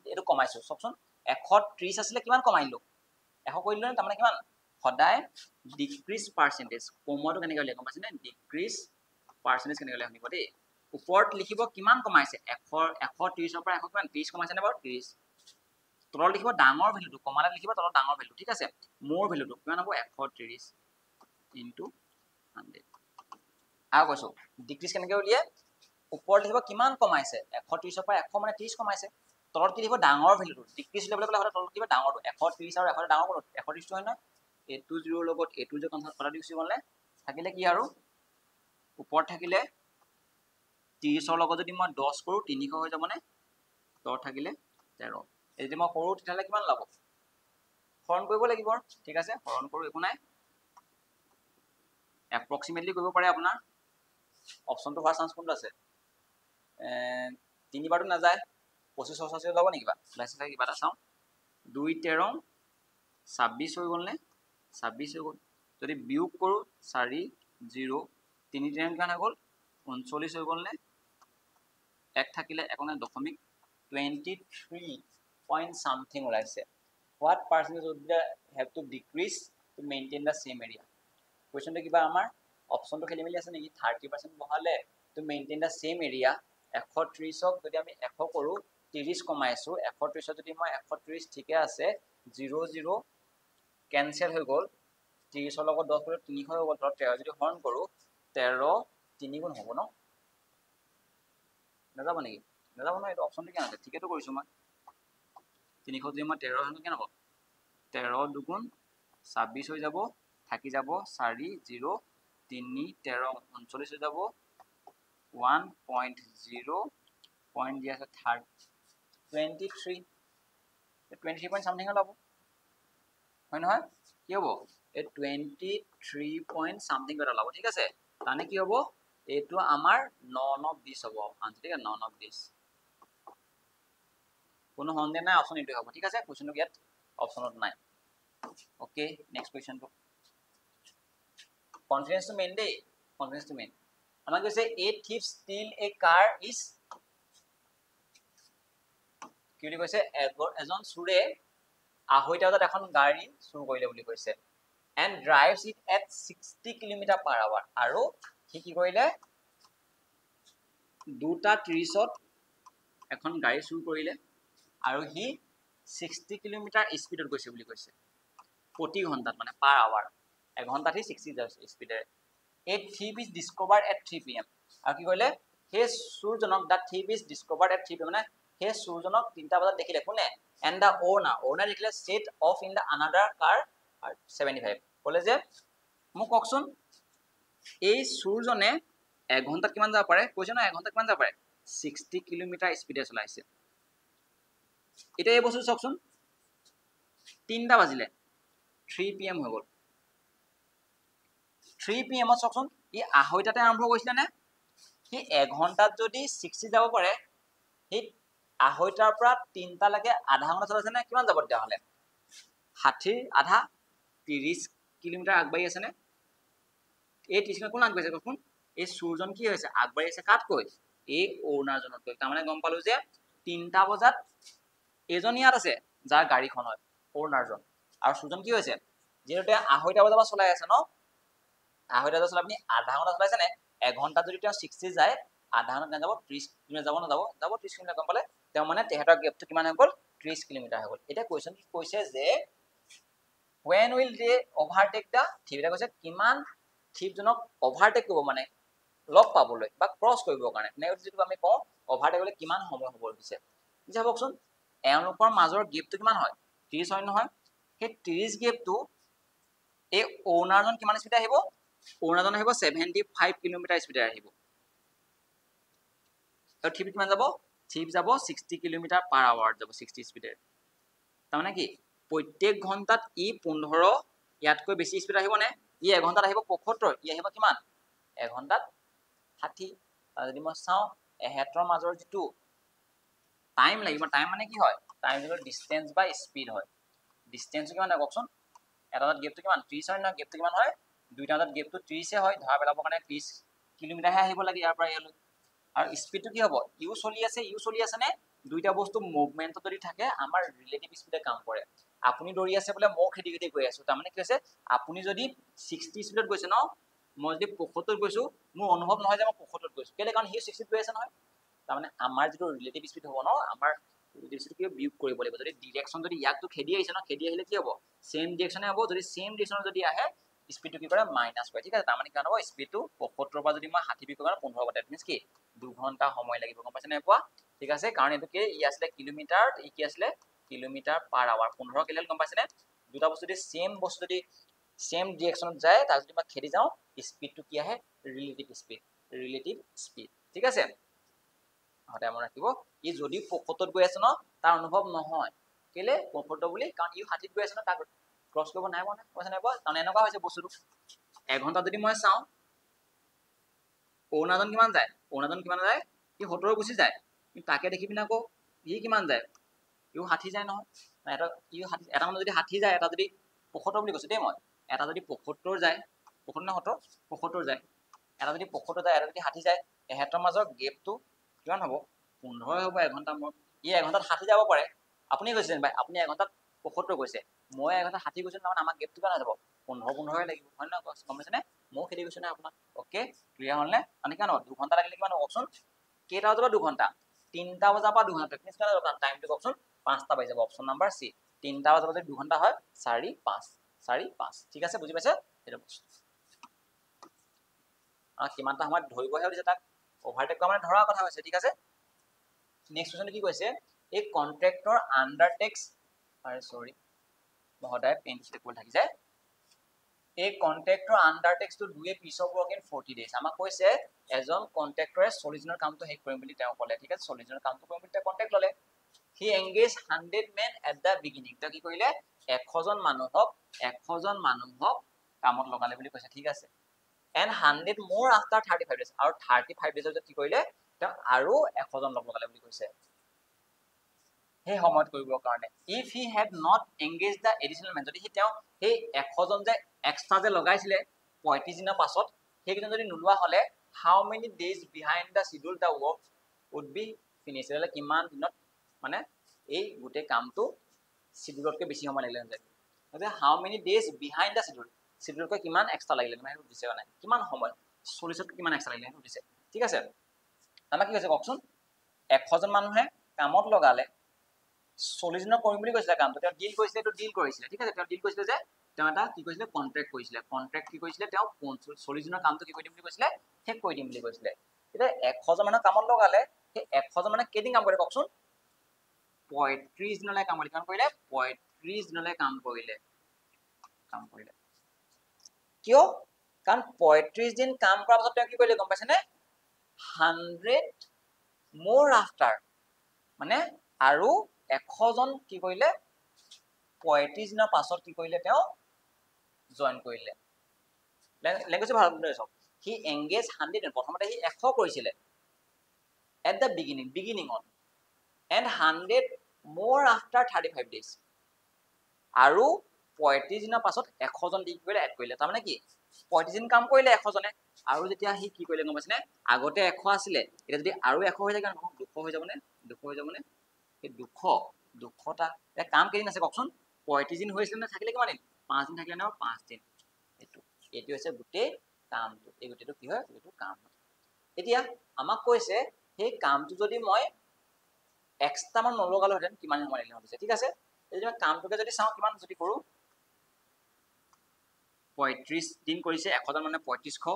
এইটো কমাইছো চাওকচোন 130 আছিলে কিমান কমাইলো 100 কৰি দিলো তাৰমানে কিমান সদায় ডিক্ৰিজ পাৰ্চেন্টেজ কমোৱাটো কেনেকৈ উলিয়াই গম পাইছেনে ডিক্ৰিজ পাৰ্চেন্টেজ কেনেকৈ উলিয়াই শুনিব দেই ওপৰত লিখিব কিমান কমাইছে 130 ৰ পৰা 100 কিমান 30 কমাইছে নে বাৰু 30 তলত লিখিব ডাঙৰ ভ্যালুটো কমালে লিখিব তলত ডাঙৰ ভ্যালু ঠিক আছে মোৰ ভ্যালুটো কিমান হ'ব 130 ইনটু 100 আৰু কৈছো ডিক্ৰিজ কেনেকৈ উলিয়াই ওপৰত লিখিব কিমান কমাইছে 130 ৰ পৰা 100 মানে 30 কমাইছে তলত কি লিখিব ডাঙৰ ভ্যালুটো ডিক্ৰিজ উলিয়াবলৈ গ'লে হলে তলত লিখিব ডাঙৰটো 130 আৰু 100 ডাঙৰ কোনটো 130 টো হয় না এটো 0 লগত এটো যে কনভাৰ্ট কৰা দিছি গলে থাকিলে কি আৰু ওপৰত থাকিলে 30 ৰ লগত যদি মই 10 কৰো 300 হৈ যাব নে তলত থাকিলে 13 এই যদি মই কৰো তেতিয়ালে কিমান লাভ হৰণ কৰিব লাগিব ঠিক আছে হৰণ কৰো একো নাই এপ্ৰক্সিমেটলি কৰিব পাৰে আপোনাৰ অপচনটো হোৱাৰ চান্স কোনটো আছে 3 বাৰটো নাযায় 25 26 যাব নেকি বা লাইসেন্স কিবা এটা চাও 2 13 26 হৈ গ'ল নে 26 হৈ গ'ল যদি বিয়োগ কৰো 4 0 3 13 কিমান হৈ গ'ল 39 হৈ গ'ল নে এক থাকিলে একনে দশমিক 23 point something ওলাইছে what percentage would they have to decrease to maintain the same area question to কিবা আমাৰ অপচনটো খেলি মেলি আছে নেকি 30% বহালে to maintain the same area 130 ক যদি আমি 100 কৰো 30 কমাইছো 130 যদি মই 130 ঠিকে আছে 0 0 ক্যান্সেল হৈ গ'ল 30 ৰ লগত 10 কৰি 300 হৈ গ'ল 13 যদি হৰণ কৰো 13 3 গুণ হ'ব ন নাযাব নেকি নাযাব ন এটা অপচনটো কেন আছে ঠিকেটো কৰিছো মই 300 যদি মই 13 হন কেন হ'ব 13 দুগুণ 26 হৈ যাব থাকি যাব 4 0 3 13 39 হৈ যাব 1.0 পইণ্ট দিয়া আছে 23 point something হ'ব হয় নহয় কি হ'ব এই 23 point something এটা ওলাব ঠিক আছে তানে কি হ'ব এইটো আমাৰ none of this হ'ব আনসাৰ ঠিক আছে none of this কোনো সন্দেহ নাই অপচন এইটো হ'ব ঠিক আছে কোৱেশ্চনটো ইয়াত অপচনত নাই ওকে নেক্সট কোৱেশ্চনটো কনফিডেন্স টু মেইন দেই কনফিডেন্স টু মেইন আমাক কৈছে a thief steal a car is কি বুলি কৈছে এজন চুৰে 2:30 বজাত এখন গাড়ী চুৰ কৰিলে বুলি কৈছে and drives it at 60 km/h আৰু কি কি কৰিলে 2:30 এখন গাড়ী চুৰ কৰিলে আৰু হি 60 km স্পীডত গৈছে বুলি কৈছে প্ৰতি ঘণ্টাত মানে পাৰ আৱাৰ এঘণ্টাত হি 60 স্পীডেৰে a thief is discovered at 3 pm আৰু কি কৰিলে হে চুৰজনক দা thief is discovered at 3 pm মানে হে চুৰজনক 3টা বজাত দেখিলে কোনে and the owner দেখিলে set off in the another car at 75 ক'লে যে মোক কওকচোন এই চুৰজনে এঘণ্টাত কিমান যাব পাৰে কৈছে না এঘণ্টাত কিমান যাব পাৰে 60 km স্পীডে চলাইছে এটা এই বস্তু চাওকচোন 3টা বাজিলে 3 pm হৈ গ'ল 3 pm ত চাওকচোন ই 2:30টাতে আৰম্ভ কৰিছিলে নে সি এঘণ্টাত যদি 60 যাব পাৰে সি 2:30টাৰ পৰা 3টা লৈকে আধা ঘণ্টা চলাইছে নে কিমান যাব তেতিয়া হলে 60 আধা 30 কিলোমিটাৰ আগবাঢ়ি আছে নে এই 30 কিলোমিটাৰ কোন আগবাঢ়িছে কওকচোন এই চুৰজন কি হৈছে আগবাঢ়ি আছে কাট কৈ এই ওনাৰজনত কৈ তাৰমানে গম পালো যে 3টা বজাত এজন ইয়াত আছে যাৰ গাড়ীখন হয় ওনাৰজন আৰু চুৰজন কি হৈছে যেতে 2:30 বজাৰ পৰা চলাই আছে ন 2:30 বজাৰ চলাই আপুনি আধা ঘণ্টা চলাইছে নে এঘণ্টা যদি তেওঁ 60 যায় আধা ঘণ্টা যাব 30 কিলোমিটাৰ যাব না যাব 30 কিলোমিটাৰ গম পালে তেওঁ মানে তেহেতৰ গেপটো কিমান হৈ গ'ল 30 কিলোমিটাৰ হৈ গ'ল এটা কোৱেশ্চন কি কৈছে যে when will they overtake the thief এটা কৈছে কিমান thief জনক overtake কৰিব মানে লগ পাবলৈ বা ক্ৰস কৰিবৰ কাৰণে নেক্সট যেটো আমি কওঁ overtake হ'লে কিমান সময় হ'ব দিছে বুজি পাবকচোন এওঁলোকৰ মাজৰ গেপটো কিমান হয় 30 হয় নহয় সেই 30 গেপটো এই ওনাৰজন কিমান স্পীডে আহিব ওনাৰজন আহিব 75 কিলোমিটাৰ স্পীডে আহিব আৰু thief কিমান যাব thief যাব 60 km/h যাব 60 স্পীডে তাৰমানে কি প্ৰত্যেক ঘণ্টাত ই 15 ইয়াতকৈ বেছি স্পীড আহিব নে ই এঘণ্টাত আহিব 75 ই আহিব কিমান এঘণ্টাত 60 যদি মই চাও এহেতৰ মাজৰ যেটো টাইম লাগিব টাইম মানে কি হয় টাইম হল ডিসটেন্স বাই স্পিড হয় ডিসটেন্স কিমান হয় কওকচোন এটাত গেপটো কিমান 30 হয় না গেপটো কিমান হয় দুইটাত গেপটো 30 এ হয় ধৰা পেলাবৰ কাৰণে 30 কিলোমিটাৰ হে আহিব লাগে ইয়াৰ পৰা ইয়ালৈ আৰু স্পিডটো কি হ'ব ইউ চলি আছে নে দুইটা বস্তু মুভমেন্টত যদি থাকে আমাৰ ৰিলেটিভ স্পিডে কাম কৰে আপুনি দৌৰি আছে বলে মই খেদি খেদি গৈ আছো তাৰমানে কি হৈছে আপুনি যদি 60 স্পিডত গৈছে ন মই যদি 75 গৈছো মোৰ অনুভৱ নহয় যে মই 75 গৈছো কেলে কাৰণ হি 60 গৈ আছে নহয় তাৰমানে আমাৰ যেটো ৰিলেটিভ স্পিড হ'ব ন আমাৰ ৰিলেটিভ স্পিড কি বিয়োগ কৰিব লাগিব যদি ডাইৰেকশন যদি ইয়াকটো খেদি আহিছে ন খেদি আহিলে কি হ'ব সেম ডাইৰেকশনে হ'ব যদি সেম ডাইৰেকশন যদি আহে স্পিডটো কি কৰে মাইনাস কৰে ঠিক আছে তাৰমানে কি হ'ব স্পিডটো 75 পৰা যদি মই 60 বিয়োগ কৰো 15 হ'ব দ্যাট মিন্স কি 2 ঘন্টা সময় লাগিব গম পাইছে নে পোৱা ঠিক আছে কাৰণ এটো কি ই আসলে কিলোমিটাৰ ই কি আসলে কিলোমিটাৰ/আৱাৰ 15 কিলোমিটাৰ গম পাইছে নে দুটা বস্তু যদি সেম ডাইৰেকশনত যায় তাৰ যদি মই খেদি যাও স্পিডটো কি আহে ৰিলেটিভ স্পিড ঠিক আছে হতে মন ৰাখিব ই যদি 75 গৈ আছে ন তাৰ অনুভৱ নহয় কেলে 75 বুলি কাৰণ ই 60 গৈ আছে ন তাক ক্ৰস কৰিব নাই মানে কৈছে নাই পোৱা কাৰণ এনেকুৱা হৈছে বস্তুটো এঘণ্টা যদি মই চাও ওনাজন কিমান যায় ই 70 গুচি যায় কিন্তু তাকে দেখিবি না কো ই কিমান যায় ইও 60 যায় নহয় এটা ইও 60 এটা মানে যদি 60 যায় এটা যদি 75 বুলি কৈছে দেই মই এটা যদি 75 যায় 75 না 75 যায় এটা যদি 75 যায় এটা যদি 60 যায় এহেতৰ মাজৰ গেপটো কিমান হ'ব 15 হ'ব এঘণ্টা মই ই এঘণ্টাত 60 যাব পাৰে আপুনি কৈছে ভাই আপুনি এঘণ্টাত 75 গৈছে মই এঘণ্টাত 60 গৈছো না আমাক গেপটো কিমান যাব 15 লাগিব হয় না গম পাইছে নে মই খেদি গৈছো না আপোনাক ওকে ক্লিয়াৰ হল নে মানে কেন 2 ঘন্টা লাগিলে কিমান অপচন কেটা বজাৰ পৰা 2 ঘন্টা 3টা বজাৰ পৰা 2 ঘন্টা টেকনিক্স কেনে যাব টাইমটো অপচন 5টা পাই যাব অপচন নাম্বাৰ সি 3টা বজাৰ পৰা 2 ঘন্টা হয় 4-5 ঠিক আছে বুজি পাইছে এটা বস্তু কিমানটা সময় ধৰিবহে দিছে তাক ওভাৰটেক কৰা মানে ধৰা কথা হৈছে ঠিক আছে নেক্সট কোৱেশ্চন কি কৈছে এই কন্ট্ৰাক্টৰ আন্ডাৰটেক্স সৰি মহোদয় পেন স্টেটমেন্ট থাকি যায় এই contractor undertakes to do a piece of work in 40 days আমাক কৈছে এজন কন্ট্ৰাক্টৰে 40 দিনৰ কামটো শেষ কৰিম বুলি তেওঁ ক'লে ঠিক আছে 40 দিনৰ কামটো কৰিম বুলি তেওঁ কন্ট্ৰাক্ট ল'লে হি engage 100 men at the beginning তা কি কৰিলে 100 জন মানুহক কামত লগালে বুলি কৈছে ঠিক আছে and 100 more after 35 days আৰু 35 days কি কৰিলে তেওঁ আৰু 100 জন লগ লগালে বুলি কৈছে সেই সময়ত কৰিবৰ কাৰণে if he had not engaged the additional man যদি তেওঁ সেই 100 জন যে এক্সট্ৰা যে লগাইছিলে 35 দিনৰ পাছত সেইকেইজন যদি নোলোৱা হলে how many days behind the schedule the work would be finished হলে কিমান দিনত মানে এই গোটেই কামটো শিডিউলতকৈ বেছি সময় লাগিলে যায় মানে how many days behind the schedule শিডিউলতকৈ কিমান এক্সট্ৰা লাগিলে মানে সেইটো দিছে নাই কিমান সময় 40তকৈ কিমান এক্সট্ৰা লাগিলে সেইটো দিছে ঠিক আছে আমাক কি কৈছে কওকচোন 100 জন মানুহে কামত লগালে 40 দিনৰ কৰিম বুলি কৈছিলে কামটো তেওঁ ডিল কৰিছিলে তো ডিল কৰিছিলে ঠিক আছে তেওঁ ডিল কৰিছিলে যে তেওঁ এটা কি কৈছিলে কন্ট্ৰাক্ট কৰিছিলে কন্ট্ৰাক্ট কি কৰিছিলে তেওঁ 40 দিনৰ কামটো কি কৰি দিম বুলি কৈছিলে শেষ কৰি দিম বুলি কৈছিলে এতিয়া 100 জন মানুহ কামত লগালে সেই 100 জন মানে কেইদিন কাম কৰে কওকচোন 35 দিনলৈ কাম কৰিলে 35 দিনলৈ কাম কৰিলে কিয় কাৰণ 35 দিন কাম কৰাৰ পাছত তেওঁ কি কৰিলে গম পাইছেনে 100 more after মানে আৰু 100 জন কি কৰিলে 35 দিনৰ পাছত কি কৰিলে তেওঁ জয়েন কৰিলে লেংগুৱেজ ভাল বুজি চাওক হি এংগেজ 100 প্ৰথমতে হি 100 কৰিছিলে at the beginning on and 100 more after 35 days আৰু 35 দিনৰ পাছত 100 জন দি কৰিলে এড কৰিলে তাৰ মানে কি 35 দিন কাম কৰিলে 100 জনে আৰু যেতিয়া হি কি কৰিলে গম পাইছেনে আগতে 100 আছিলে এটা যদি আৰু 100 হৈ যায় কাৰণ 200 হৈ যাবনে এই 200টা এটা কাম কেদিন আছে কওকচোন 35 দিন হৈছিল না থাকিলে কিমান দিন 5 দিন থাকিলে না 5 দিন এটো হৈছে গোটেই কামটো এই গোটেইটো কি হয় এইটো কাম এতিয়া আমাক কৈছে সেই কামটো যদি মই এক্সট্ৰা মান নলগালো হেতেন কিমান সময় লাগিলে হৈছে ঠিক আছে এই যে কামটোকে যদি চাও কিমান যদি কৰো 35 দিন কৰিছে 100 জন মানে 3500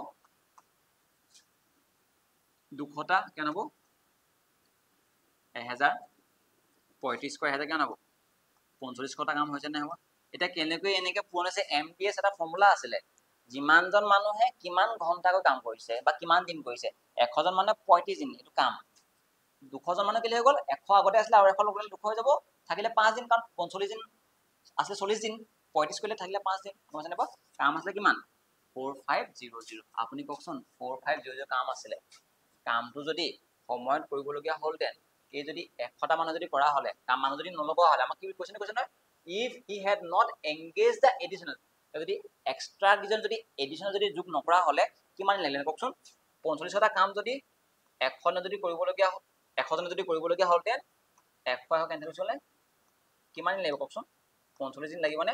200টা কেন হ'ব 1000 35 কৈ 1000 কেন হ'ব 4500টা কাম হৈছে না হ'ব এটা কেনেকৈ এনেকৈ পোৱা আছে এমপিএস এটা ফৰ্মুলা আছিল যিমানজন মানুহে কিমান ঘন্টাকৈ কাম কৰিছে বা কিমান দিন কৰিছে 100 জন মানে 35 দিন এটো কাম 200 জন মানে কি হৈ গল 100 আগতে আছিল আৰু 100 লগালে 200 হৈ যাব থাকিলে 5 দিন কাম 45 দিন আছে 40 দিন 35 কৰিলে থাকিলে 5 দিন বুজিছনে বা কাম আছে কিমান 4500 আপুনি কওকচোন 4500 কাম আছিল কামটো যদি সময়ত কৰিবলগীয়া হলতেন এই যদি 100টা মানুহ যদি কৰা হলে কাম মানুহ যদি নলগোৱা হলে আমাক কি কোৱেশ্চন কৈছে নহয় if he had not engaged the additional যদি এক্সট্ৰা ডিজন যদি এডিশনাল যদি যোগ নকৰা হলে কিমান লাগিলে কওকচোন 45টা কাম যদি 100 যদি কৰিবলগীয়া 100 জন যদি কৰিবলগীয়া হলতেন 100 কেনচেল হৈছিলে কিমান লাগিব কওকচোন 45 দিন লাগিব নে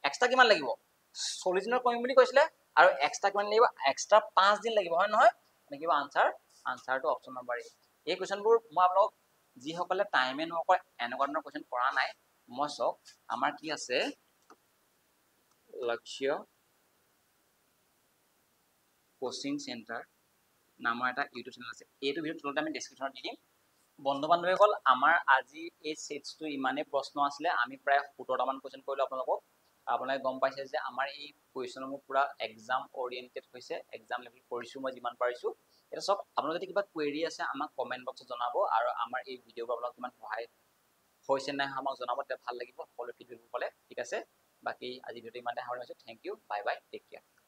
এক্সট্ৰা কিমান লাগিব 40 দিনৰ কৰিম বুলি কৈছিলে আৰু এক্সট্ৰা কিমান লাগিব এক্সট্ৰা 5 দিন লাগিব হয় নহয় নেকিবা আনসাৰটো অপচন নম্বৰ এই কোৱেশ্চনবোৰ মই আপোনাক যি সকলে টাইমে নকয় এনেকুৱা ধৰণৰ কোৱেশ্চন কৰা নাই মই সক আমাৰ কি আছে লক্ষ্য কোচিং সেন্টাৰ নামৰ এটা ইউটিউব চেনেল আছে এইটো ভিডিও তলতে আমি ডেসক্ৰিপচনত দি দিম বন্ধু বান্ধৱীসকল আমাৰ আজি এই সেটছটো ইমানে প্ৰশ্ন আছিল আমি প্ৰায় 17টা মান কোৱেশ্চন কৰিলো আপোনালোকে গম পাইছে যে আমাৰ এই কোৱেশ্চনসমূহ পুৰা এক্সাম ওৰিয়েন্টেড হৈছে এক্সাম লেভেল কৰিছো মই যিমান পাৰিছো এটা সব আপোনালোকে যদি কিবা কোৱেৰি আছে আমাক কমেন্ট বক্সত জনাব আৰু আমাৰ এই ভিডিওবোৰ আপোনালোক কিমান সহায় হৈছে নাই আমাক জনাব তে ভাল লাগিব সকলো ফিডবেক ক'লে ঠিক আছে বাকি আজি ভিডিওটো ইমানতে সামৰণি মাৰিছো thank you bye bye take care